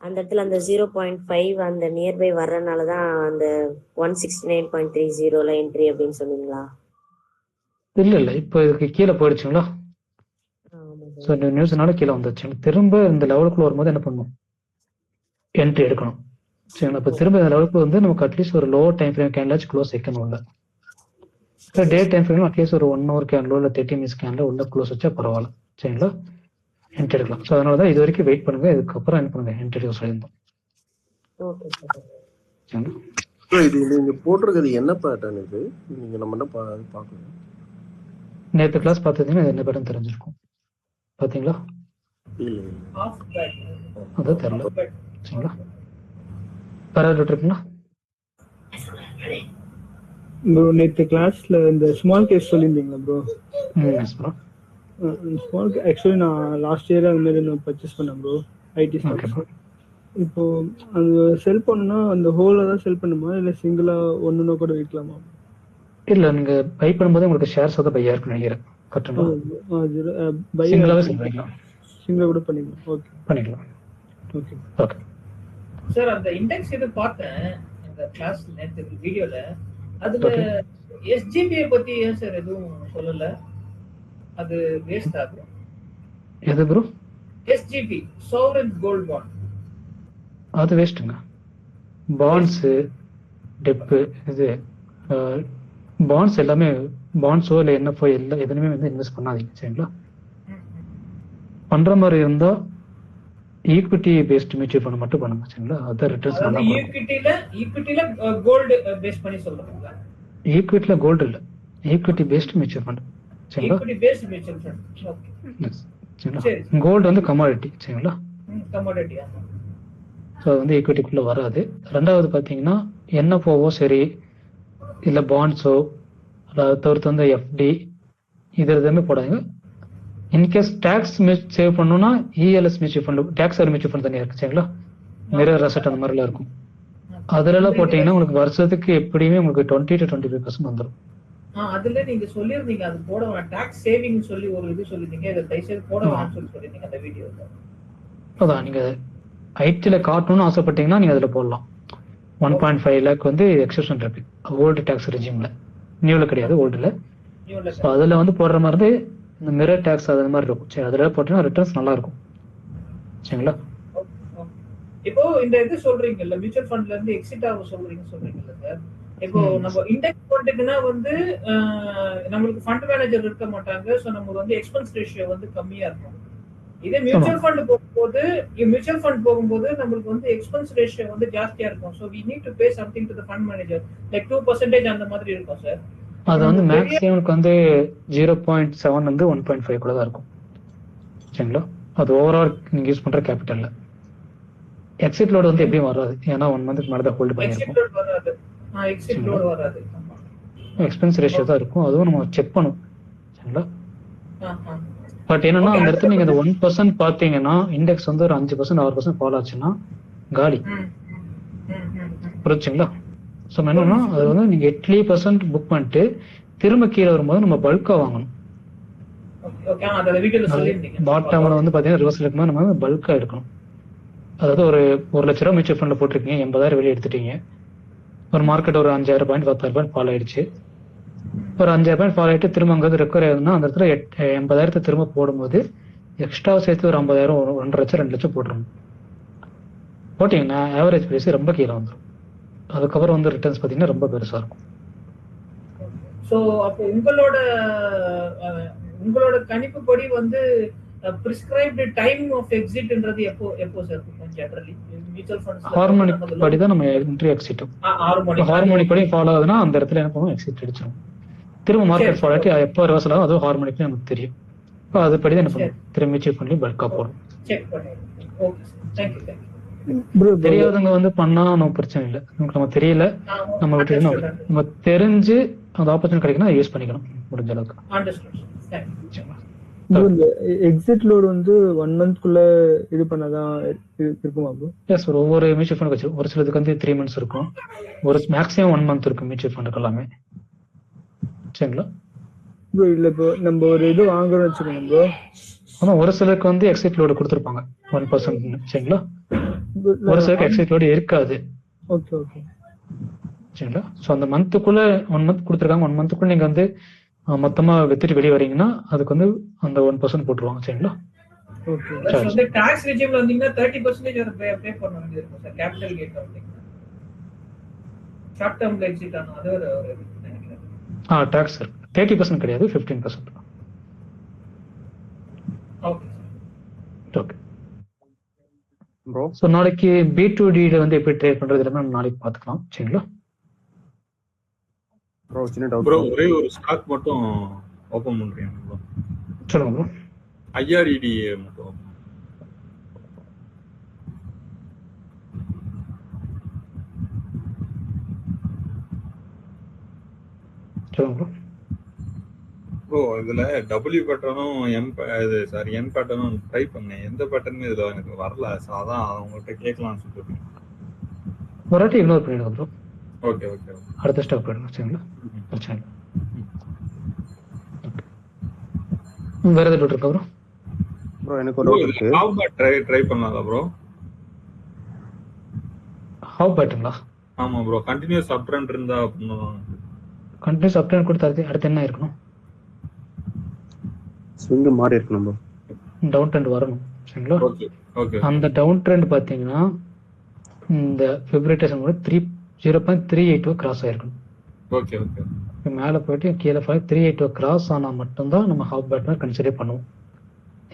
அந்த இடத்துல அந்த 0.5 அந்த நியர்பை வர்றதுனால தான் அந்த 169.30ல என்ட்ரி அப்படின்னு சொன்னீங்களா? இல்ல இப்போ இதுக்கு கீழே போயிடுச்சுங்களா? ஸோ இந்த நியூஸ்னால கீழே வந்துச்சு. திரும்ப இந்த லெவலுக்குள்ள வரும்போது என்ன பண்ணணும்? என்ட்ரி எடுக்கணும். சரிங்களா? இப்போ திரும்ப இந்த லெவலுக்கு வந்து நமக்கு அட்லீஸ்ட் ஒரு லோ டைம் ஃப்ரேம் கேன்லாச்சும் க்ளோஸ் வைக்கணும். இல்லை இப்போ டே டைம் ஃப்ரேம் அட்லீஸ்ட் ஒரு 1 hour கேன்லோ இல்லை 30 minutes கேன்ல உள்ள க்ளோஸ் வச்சா பரவாயில்ல. சரிங்களா? என்ட்ரி எடுக்கலாம். ஸோ அதனால தான் இது வரைக்கும் வெயிட் பண்ணுங்க. இதுக்கப்புறம் என்ன பண்ணுங்க? என்ட்ரி சொல்லியிருந்தோம். இது நீங்க போட்டிருக்கிறது என்ன பேட்டர்ன்? இது நீங்க நம்ம என்ன பார்க்கணும்? நேற்று கிளாஸ் பார்த்துட்டீங்கன்னா என்ன பேட்டர்ன் தெரிஞ்சிருக்கும். பார்த்தீங்களா? அதான் தெரியல. சரிங்களா? வேற இருக்குங்களா? ப்ரோ நேற்று கிளாஸ்ல இந்த ஸ்மால் கேஸ் சொல்லியிருந்தீங்களா ப்ரோ? ப்ரோ ஸ்மால் ஆக்சுவலி நான் லாஸ்ட் இயர் அது மாதிரி நான் பர்ச்சேஸ் பண்ணேன் ப்ரோ ஐடி ஸ்டாக்ஸ். இப்போ அந்த செல் பண்ணா அந்த ஹோலை தான் செல் பண்ணுமா இல்லை சிங்கிளா ஒன்றுனா கூட விற்கலாமா? இல்லை நீங்கள் பை பண்ணும்போது உங்களுக்கு ஷேர்ஸ் வந்து பையா இருக்குன்னு நினைக்கிறேன். கரெக்டுங்களா? சிங்கிளாவே செல் பண்ணிக்கலாம். சிங்கிளா கூட பண்ணிக்கலாம். ஓகே பண்ணிக்கலாம். ஓகே ஓகே சார் அந்த இண்டெக்ஸ் இது பார்த்தேன் இந்த கிளாஸ் நேற்று வீடியோல. அதுல SGPயை பத்தி ஏன் சார் எதுவும் சொல்லல? அது வேஸ்ட் ஆகும். எது bro? SGP sovereign gold bond. அது வேஸ்ட்டுங்க. பாண்ட்ஸு டெப்பு இது பாண்ட்ஸ் எல்லாமே பாண்ட்ஸோ இல்லை NFO எல்லாம் எதுவுமே வந்து இன்வெஸ்ட் பண்ணாதீங்க. சரிங்களா? பண்ணுற மாதிரி இருந்தால் ஈக்விட்டி பேஸ்ட் மியூச்சுவல் ஃபண்ட் மட்டும் பண்ணுங்க. சரிங்களா? அதான் ரிட்டர்ன்ஸ் நல்லா இருக்கும். ஈக்விட்டில கோல்ட் பேஸ் பண்ணி சொல்றீங்களா? ஈக்விட்டில கோல்ட் இல்லை, ஈக்விட்டி பேஸ்ட் மியூச்சுவல் ஃபண்ட். சரிங்களா? Equity paste mutual fund. Okay சரிங்களா? கோல்ட் வந்து கமாடிட்டி. சரிங்களா? கமாடிட்டி. ஸோ அது வந்து ஈக்விட்டிக்குள்ளே வராது. ரெண்டாவது பார்த்தீங்கன்னா NFOவோ சரி இல்லை பாண்ட்ஸோ அதாவது தவிர்த்து வந்து FD இது எதுவுமே போடாதுங்க. இன்கேஸ் டேக்ஸ் சேவ் பண்ணணும்னா ELS mutual fund, tax mutual fund தனியாக இருக்கு. சரிங்களா? மிரர் அசெட் அந்த மாதிரிலாம் இருக்கும். அதுலலாம் போட்டீங்கன்னா உங்களுக்கு வருஷத்துக்கு எப்படியுமே உங்களுக்கு 20 to 25% வந்துடும். அதுல நீங்க சொல்லிருந்தீங்க அது போட வேணாம், டாக்ஸ் சேவிங் சொல்லி ஒரு இது சொல்லிருந்தீங்க. இதை தயவுசெய்து போட வேணாம்னு சொல்லிருந்தீங்க அந்த வீடியோல. அதான் நீங்க ஐடில காட்டணும்னு ஆசைப்பட்டீங்கன்னா நீங்க அதுல போடலாம். 1.5 lakh வந்து எக்ஸப்ஷன் இருக்கு ஓல்டு டாக்ஸ் ரெஜிம்ல. நியூல கிடையாது, ஓல்டுல. அதுல வந்து போடுற மாதிரி இருந்து இந்த மிரர் டாக்ஸ் அது மாதிரி இருக்கும். சரி, அதுல போட்டீங்கன்னா ரிட்டர்ன்ஸ் நல்லா இருக்கும். சரிங்களா? இப்போ இந்த இது சொல்றீங்கல்ல மியூச்சுவல் ஃபண்ட்ல இருந்து எக்ஸிட் ஆக சொல்றீங்கல்ல சார். இப்போ நம்ம இண்டெக்ஸ் ஃபண்டுக்குனா வந்து நமக்கு ஃபண்ட் மேனேஜர் இருக்க மாட்டாங்க. சோ நமக்கு வந்து எக்ஸ்பென்ஸ் ரேஷியோ வந்து கம்மியா இருக்கும். இதே மியூச்சுவல் ஃபண்ட் போகும்போது நமக்கு வந்து எக்ஸ்பென்ஸ் ரேஷியோ வந்து ஜாஸ்தியா இருக்கும். So we need to pay something to the fund manager like 2% அந்த மாதிரி இருக்கும் சார். அது வந்து மேக்ஸிமம் வந்து 0.7 வந்து 1.5 குள்ள தான் இருக்கும். சரிங்களா? அது ஓவரால் நீங்க யூஸ் பண்ற கேபிட்டல்ல. எக்ஸிட் லோட் வந்து எப்படியும் வராது. ஏன்னா 1 மந்த்க்கு மேல தான் ஹோல்ட் பண்ணிருக்கும். எக்ஸிட் லோட் வராது. எக்ஸ்பென்ஸ் ரேஷியோ தான் இருக்கும். அதுவும் நம்ம செக் பண்ணும். சரிங்களா? பட் என்னன்னா அந்த இடத்துல நீங்க அந்த 1% பாத்தீங்கன்னா இண்டெக்ஸ் வந்து ஒரு 5% 6% ஃபால் ஆச்சுன்னா காலி. புரிச்சுங்களா? ஸோ என்னன்னா அது வந்து நீங்க 8% புக் பண்ணிட்டு திரும்ப கீழே வரும்போது நம்ம பல்கா வாங்கணும். பாட்டம்ல வந்து பாத்தீங்கன்னா ரிவர்ஸ் இருக்கும்போது நம்ம பல்கா எடுக்கணும். அதாவது ஒரு 1 லட்ச ரூபா மியூச்சுவல் ஃபண்ட்ல போட்டிருக்கீங்க, 80,000 வெளியே எடுத்துட்டீங்க. ஒரு மார்க்கெட் ஒரு 5,000 பாயிண்ட் 10,000 பாயிண்ட் ஃபால் ஆயிடுச்சு. ஒரு 5,000 பாயிண்ட் ஃபால் ஆயிட்டு திரும்ப அங்கே ரெக்கவர் ஆகுதுன்னா அந்த இடத்துல 80,000 திரும்ப போடும்போது எக்ஸ்ட்ரா சேர்த்து ஒரு 50,000 1 லட்சம் 2 லட்சம் போட்டுருணும். போட்டிங்கன்னா ஆவரேஜ் பிரைஸ் ரொம்ப கீழே வந்துடும். அதுக்கப்புறம் வந்து ரிட்டர்ன்ஸ் பார்த்தீங்கன்னா ரொம்ப பெருசாக இருக்கும். ஸோ அப்போ உங்களோட கணிப்புப்படி வந்து பிரிஸ்கிரைப்டு டைம் ஆஃப் எக்ஸிட்ன்றது எப்போ sir generally mutual funds harmonic படி தான் நம்ம என்ட்ரி எக்ஸிட்டும். ஹார்மோனிக் படி ஃபாலோ ஆகுதுன்னா அந்த இடத்துல என்ன பண்ணுவோம், எக்ஸிட் அடிச்சிடும். திரும்ப மார்க்கெட் ஃபாலோ ஆகி எப்போ ரிவர்சல் ஆகும் அது ஹார்மோனிக்ல நமக்கு தெரியும். இப்போ அது படி தான் என்ன பண்ணுவோம், திரும்ப மியூச்சுவல் ஃபண்ட்லயும் பல்கா போடும். செக் பண்ணிடுறேன். Okay sir, thank you thank you. தெரியாதவங்க வந்து பண்ணா நமக்கு பிரச்சனை இல்லை. நம்ம தெரியல நம்ம விட்டு நம்ம தெரிஞ்சு அந்த ஆப்பர்ச்சுனிட்டி கிடைக்குன்னா யூஸ் பண்ணிக்கணும் முடிஞ்ச அளவுக்கு. எக்ஸிட் லோட் வந்து 1 மந்த்க்குள்ள இது பண்ணாதான் இருக்குமா ப்ரோ? எஸ் ப்ரோ, ஒவ்வொரு மியூச்சுவல் ஃபண்ட் வச்சு ஒரு சிலதுக்கு வந்து 3 months இருக்கும், ஒரு மேக்ஸிமம் 1 month இருக்கும் மியூச்சுவல் ஃபண்டுக்கு எல்லாமே. சரிங்களா ப்ரோ? இல்ல ப்ரோ, நம்ம ஒரு இது வாங்குறோம்னு வச்சுக்கோங்க ப்ரோ. ஆனா ஒரு சிலருக்கு வந்து எக்ஸிட் லோடு கொடுத்துருப்பாங்க 1%. சரிங்களா, ஒரு சிலருக்கு எக்ஸிட் லோடு இருக்காது. ஓகே ஓகே சரிங்களா. ஸோ அந்த மந்த்துக்குள்ள 1 month கொடுத்துருக்காங்க, 1 monthக்குள்ள நீங்க வந்து மொத்தமா வித்துட்டு வெளியே வரீங்கன்னா அதுக்கு வந்து அந்த 1% போட்டுருவாங்க. சரிங்களா. ஓகே. டாக்ஸ் ரெஜிம்ல வந்தீங்கன்னா 30% ஒரு பே பண்ண வேண்டியது இருக்கும் சார். கேபிட்டல் கேட்ல வந்தீங்கன்னா ஷார்ட் டர்ம்ல எக்ஸிட் ஆனா அது ஒரு நினைக்கிறேன். டாக்ஸ் இருக்கு. 30% கிடையாது, 15%. Okay okay bro. ஸோ நாளைக்கு B2D வந்து எப்படி ட்ரேட் பண்றது நம்ம நாளைக்கு பார்த்துக்கலாம். சரிங்களா ப்ரோ? சின்ன டவுட் ப்ரோ, ஒரே ஒரு ஸ்டாக் மட்டும் ஓபன் பண்றீங்க ப்ரோ? சொல்லுங்க ப்ரோ. IRED மட்டும் சொல்லுங்க ப்ரோ. ப்ரோ இதுல W பேட்டர்னும் N பேட்டர்னும் ட்ரை பண்ணேன். எந்த பேட்டர்னுமே இதுல எனக்கு வரல. அதான் அவங்கள்ட்ட கேட்கலாம்னு சொல்லிட்டு. ஒரு வாட்டி இக்னோர் பண்ணிடுங்க ப்ரோ. ஓகே ஓகே, அடுத்த ஸ்டாக் போயிடுங்க. சரிங்களா, பிரச்சனை இல்லை. வேற ஏதாவது இருக்கா ப்ரோ? ப்ரோ எனக்கு ஒரு டவுட் இருக்கு. ஹவ் பேட் ட்ரை பண்ணலாம்ல ப்ரோ? ஹவ் பேட்டுங்களா? ஆமா ப்ரோ, கண்டினியூஸ் அப் ட்ரெண்ட் இருந்தா பண்ணலாம். கண்டினியூஸ் அப் ட்ரெண்ட் கொடுத்தா அடுத்து என்ன இருக்கணும்? ஸ்விங் மாறி இருக்கணும் ப்ரோ. டவுன் ட்ரெண்ட் வரணும். சரிங்களா. Okay okay. அந்த டவுன் ட்ரெண்ட் பாத்தீங்கன்னா இந்த பிப்ரவரி டேஷன் கூட 0.382 கிராஸ் ஆயிருக்கணும். Okay okay. மேல போயிட்டு கீழே 382 கிராஸ் ஆனா மட்டும்தான் நம்ம ஹாஃப் பேட் கன்சிடர் பண்ணுவோம்.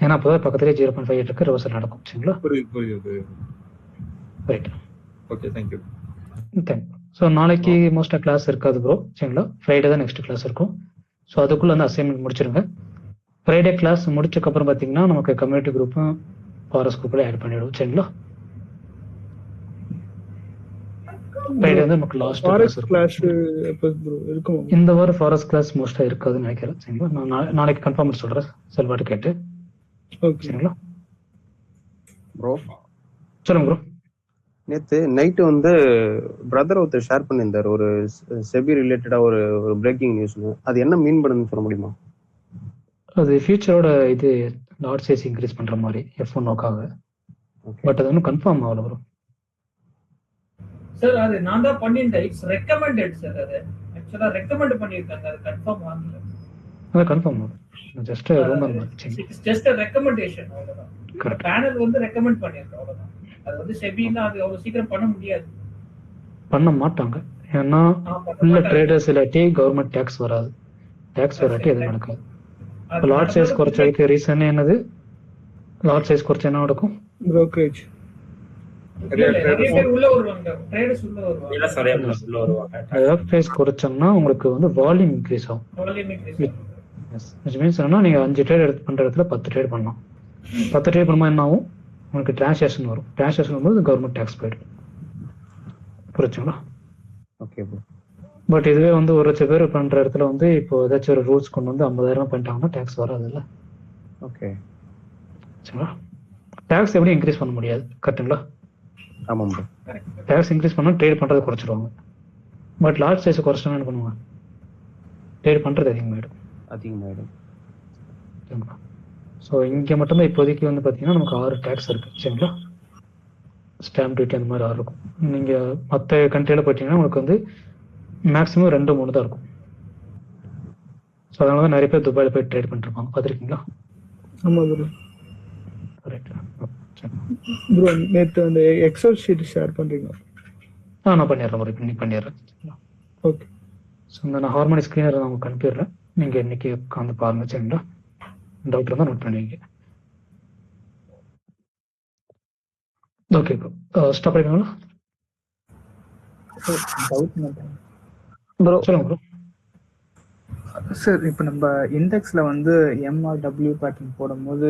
ஏன்னா அப்போதான் பக்கத்துலேயே 0.58 இருக்கு, ரிவர்சல் நடக்கும். சரிங்களா. புரியுது. Right. Okay, thank you. Thank you. So நாளைக்கு மோஸ்டா கிளாஸ் இருக்காது ப்ரோ. சரிங்களா, ஃப்ரைடே தான் நெக்ஸ்ட் கிளாஸ் இருக்கும். ஸோ அதுக்குள்ள வந்து அசைன்மெண்ட் முடிச்சிருங்க. ஃப்ரைடே கிளாஸ் முடிச்சக்கப்புறம் பார்த்தீங்கன்னா நமக்கு கம்யூனிட்டி குரூப்பும் ஃபாரஸ்ட் குரூப்ல ஆட் பண்ணிவிடுவோம். சரிங்களா. ஃப்ரைடே வந்து நமக்கு லாஸ்ட் கிளாஸ் இருக்கும். இந்த வாரம் ஃபாரஸ்ட் கிளாஸ் மோஸ்டா இருக்காதுன்னு நினைக்கிறேன். சரிங்களா, நான் நாளைக்கு கன்ஃபார்ம் சொல்றேன் செல்வாட்டு கேட்டு. சரிங்களா ப்ரோ? சொல்லுங்க ப்ரோ. நேத்து நைட்டு வந்து பிரதர் ஒருத்தர் ஷேர் பண்ணியிருந்தார் ஒரு செபி ரிலேட்டடா ஒரு பிரேக்கிங் நியூஸ். அது என்ன மீன் பண்ணுதுன்னு சொல்ல முடியுமா? அது ஃபியூச்சரோட இது லாட் சைஸ் இன்க்ரீஸ் பண்ற மாதிரி F1க்காக. பட் அது இன்னும் கன்ஃபார்ம் ஆகல ப்ரோ. சார் அது நான் தான் பண்ணிட்டேன். It's recommended sir. அது ஆக்சுவலா ரெக்கமெண்ட் பண்ணிருக்காங்க. அது கன்ஃபார்ம் ஆகல. அது கன்ஃபார்ம் ஆகல. ஜஸ்ட் ரூமர் மாதிரி. இட்ஸ் ஜஸ்ட் a recommendation அவ்வளவுதான். கரெக்ட். பேனல் வந்து ரெக்கமெண்ட் பண்ணிருக்கு அவ்வளவுதான். அது வந்து செபினா அது அவ்வளவு சீக்கிரம் பண்ண முடியாது. பண்ண மாட்டாங்க. ஏன்னா உள்ள ட்ரேடர்ஸ் இல்லாட்டி கவர்மெண்ட் டாக்ஸ் வராது. டாக்ஸ் வராட்டி எதுவும் நடக்காது. லாட் சைஸ் குறைச்சதுக்கு ரீசன் என்னது? லாட் சைஸ் குறைச்சா என்ன நடக்கும்? brokerage. லாட் சைஸ் குறைச்சோம்னா உங்களுக்கு வந்து வால்யூம் இன்க்ரீஸ் ஆகும். which means என்னன்னா நீங்க 5 ட்ரேட் எடுத்து பண்ற இடத்துல 10 ட்ரேட் பண்ணலாம். 10 ட்ரேட் பண்ணும்போது என்ன ஆகும்? உங்களுக்கு டிரான்சாக்ஷன் வரும். டிரான்சாக்ஷன் வரும்போது கவர்மெண்ட் டாக்ஸ் போயிடும். புரிச்சுங்களா? Okay bro. பட் இதுவே வந்து 1 லட்சம் பேர் பண்ற இடத்துல வந்து இப்போ ஏதாச்சும் ஒரு ரூல்ஸ் கொண்டு வந்து 50,000 பண்ணிட்டாங்கன்னா டாக்ஸ் வராது இல்ல. ஓகே சரிங்களா. டாக்ஸ் எப்படி இன்க்ரீஸ் பண்ண முடியாது. கரெக்ட்டுங்களா? ஆமாம் ப்ரோ. டாக்ஸ் இன்க்ரீஸ் பண்ணா ட்ரேட் பண்றதை குறைச்சிடுவாங்க. பட் லாட் சைஸ் குறைச்சா என்ன பண்ணுவாங்க? ட்ரேட் பண்றது அதிகமாயிடும். சரிங்களா. ஸோ இங்கே மட்டும்தான் இப்போதைக்கு வந்து பார்த்தீங்கன்னா நமக்கு 6 டேக்ஸ் இருக்கு. சரிங்களா. ஸ்டாம்ப் டியூட்டி அந்த மாதிரி 6 இருக்கும். நீங்கள் மற்ற கண்ட்ரியில் போயிட்டீங்கன்னா உங்களுக்கு வந்து மேக்ஸிமம் 2-3 தான் இருக்கும். ஸோ அதனால தான் நிறைய பேர் துபாயில் போய் ட்ரேட் பண்ணிருப்பாங்க. பார்த்துருக்கீங்களா? ஆமாம் ப்ரோ. Correct bro. நேற்று அந்த எக்ஸல் ஷீட் ஷேர் பண்ணுறீங்களா? நான் பண்ணிடுறேன் ப்ரோ. இன்னைக்கு பண்ணிடுறேன். ஓகே. ஸோ நான் ஹார்மோனி ஸ்க்ரீனர் நான் உங்களுக்கு அனுப்பிடுறேன். நீங்கள் இன்னைக்கு உட்காந்து பாருங்க. சரிங்களா. டவுட் இருந்தால் நோட் பண்ணுவீங்க. ஓகே ப்ரோ, ஸ்டாப் பண்ணிக்கோங்களா ப்ரோ சொல்லுங்க ப்ரோ. சார் இப்போ நம்ம இண்டெக்ஸ்ல வந்து எம்ஆர்டபிள்யூ பேட்டர்ன் போடும்போது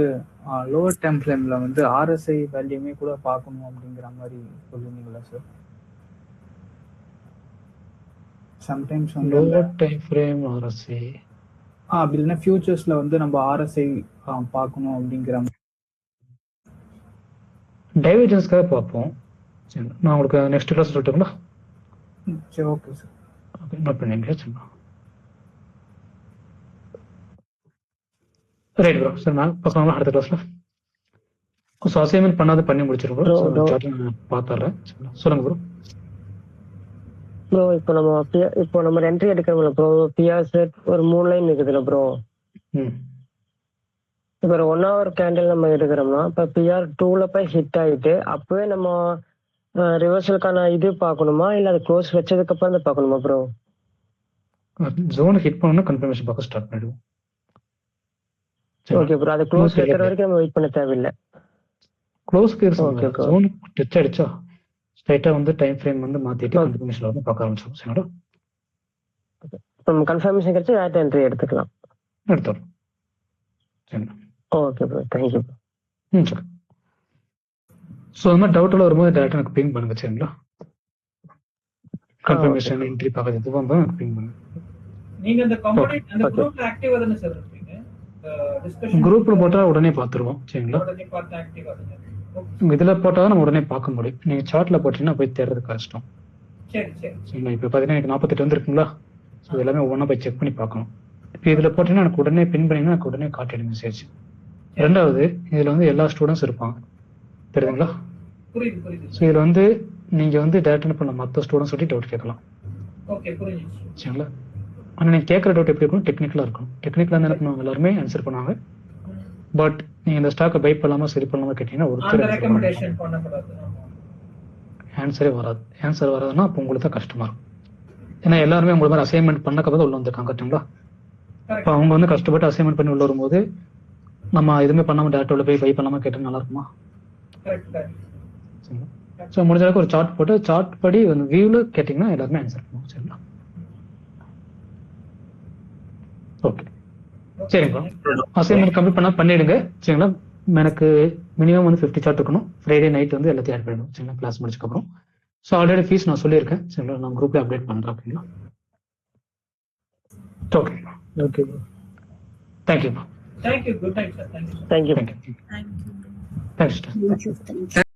லோவர் டைம் ஃப்ரேம்ல வந்து ஆர்எஸ்ஐ வேல்யூமே கூட பார்க்கணும் அப்படிங்கிற மாதிரி சொல்லுவீங்களா சார்? சம்டைம்ஸ் வந்து லோவர் டைம் ஃப்ரேம் ஆர்எஸ்ஐ அப்படி இல்லைன்னா ஃபியூச்சர்ஸ்ல வந்து நம்ம ஆர்எஸ்ஐ பார்க்கணும் அப்படிங்கிற டைவர்ஜன்ஸ்க்காக பார்ப்போம். சரி, நான் உங்களுக்கு நெக்ஸ்ட் கிளாஸ் சொல்லட்டுங்களா? சரி, ஓகே சார். ஓகே, நோட் பண்ணிங்க. சரி ரைட் ப்ரோ. சரி, நான் பார்க்கலாங்களா அடுத்த கிளாஸ்ல? ஸோ அசைன்மெண்ட் பண்ணாத பண்ணி முடிச்சிடும் ப்ரோ. பார்த்துறேன். சொல்லுங்க ப்ரோ. ப்ரோ இப்போ நம்ம என்ட்ரி எடுக்கிறோம்ல ப்ரோ, பிஆர் செட் ஒரு 3 லைன் இருக்குதுல்ல ப்ரோ. இப்போ ஒரு 1 hour கேண்டில் நம்ம எடுக்கிறோம்னா இப்போ பிஆர் 2ல போய் ஹிட் ஆகிட்டு அப்பவே நம்ம ரிவர்சலுக்கான இது பார்க்கணுமா இல்லை அது க்ளோஸ் வச்சதுக்கு அப்புறம் தான் பார்க்கணுமா ப்ரோ? ஜோன் ஹிட் பண்ணனும் கன்ஃபர்மேஷன் பார்க்க ஸ்டார்ட் பண்ணிடுவோம். ஓகே ப்ரோ, அது க்ளோஸ் வைக்கிற வரைக்கும் நம்ம வெயிட் பண்ண தேவையில்லை. க்ளோஸ் ஜோன் டச் ஆயிடுச்சா ஸ்ட்ரைட்டா வந்து டைம் ஃப்ரேம் வந்து மாத்திட்டு கன்ஃபர்மேஷன்ல வந்து பார்க்க ஆரம்பிச்சோம். சரிங்களா? நம்ம கன்ஃபர்மேஷன் கிடைச்சு டேட்டா என்ட்ரி எடுத்துக்கலாம். எடுத்துறோம். சரிங்களா? Okay bro, thank you bro. சரி. ஸோ அது மாதிரி டவுட்ல வரும்போது டேரக்டா எனக்கு பிங் பண்ணுங்க. சரிங்களா? கன்ஃபர்மேஷன் என்ட்ரி பார்க்கறது எதுவாக இருந்தாலும் எனக்கு பிங் பண்ணுங்க. நீங்க அந்த கம்யூனிட்டி அந்த குரூப்ல ஆக்டிவா தானே சார் இருப்பீங்க? டிஸ்கஷன் குரூப்ல போட்டா உடனே பார்த்துருவோம். சரிங்களா? உடனே பார்த்து ஆக்டிவா இருங்க. இதுல போட்டா நம்ம உடனே பார்க்க முடியும். நீங்க சார்ட்ல போட்டீங்கன்னா போய் தேடுறது கஷ்டம். சரி சரி. சரிங்களா? இப்போ பார்த்தீங்கன்னா எனக்கு 48 வந்துருக்குங்களா? ஸோ எல்லாமே ஒவ்வொன்றா போய் செக் பண்ணி பார்க்கணும். இப்போ இதுல போட்டீங்கன்னா எனக்கு உடனே பின் பண்ணிங்கன்னா எனக்கு உடனே காட்டிடும் மெசேஜ். ரெண்டாவது இதுல வந்து எல்லா ஸ்டூடெண்ட்ஸ் இருப்பாங்க. தெரியுதுங்களா? புரியுது புரியுது. ஸோ இதுல வந்து நீங்க வந்து டேரக்டா பண்ண மற்ற ஸ்டூடெண்ட்ஸ் சொல்லி டவுட் கேட்கலாம். ஓகே, புரியுது. சரிங்களா? ஆனால் நீங்கள் கேட்குற டவுட் எப்படி இருக்கணும்? டெக்னிக்கலாக இருக்கணும். டெக்னிக்கலாக என்ன பண்ணுவாங்க? எல்லாருமே ஆன்சர் பண்ணுவாங்க. பட் நீங்க இந்த ஸ்டாக்கை பை பண்ணலாமா சரி பண்ணலாமா கேட்டீங்கன்னா ஒருத்தர் ஆன்சரே வராது. ஆன்சர் வராதுன்னா அப்போ உங்களுக்கு தான் கஷ்டமா இருக்கும். ஏன்னா எல்லாருமே உங்களை மாதிரி அசைன்மெண்ட் பண்ணக்கப்புறம் உள்ள வந்திருக்காங்க. கரெக்டுங்களா? இப்போ அவங்க வந்து கஷ்டப்பட்டு அசைன்மெண்ட் பண்ணி உள்ள வரும்போது நம்ம எதுவுமே பண்ணாம டேரக்டா போய் பை பண்ணாம கேட்டா நல்லா இருக்குமா? ஸோ முடிஞ்ச அளவுக்கு ஒரு சார்ட் போட்டு சார்ட் படி வந்து வியூல கேட்டீங்கன்னா எல்லாருமே ஆன்சர் பண்ணுவோம். சரிங்களா? ஓகே, சரிங்களா? அசைன்மெண்ட் கம்ப்ளீட் பண்ணா பண்ணிடுங்க. சரிங்களா? எனக்கு மினிமம் வந்து 50 சார்ட் இருக்கணும். ஃப்ரைடே நைட் வந்து எல்லாத்தையும் ஆட் பண்ணிடுவோம். சரிங்களா? கிளாஸ் முடிச்சதுக்கு அப்புறம். ஸோ ஆல்ரெடி ஃபீஸ் நான் சொல்லியிருக்கேன். சரிங்களா? நான் குரூப்ல அப்டேட் பண்றேன். அப்படிங்களா? Okay okay, thank you. Thank you. Good night, sir. Thank you. Thank you. Thanks.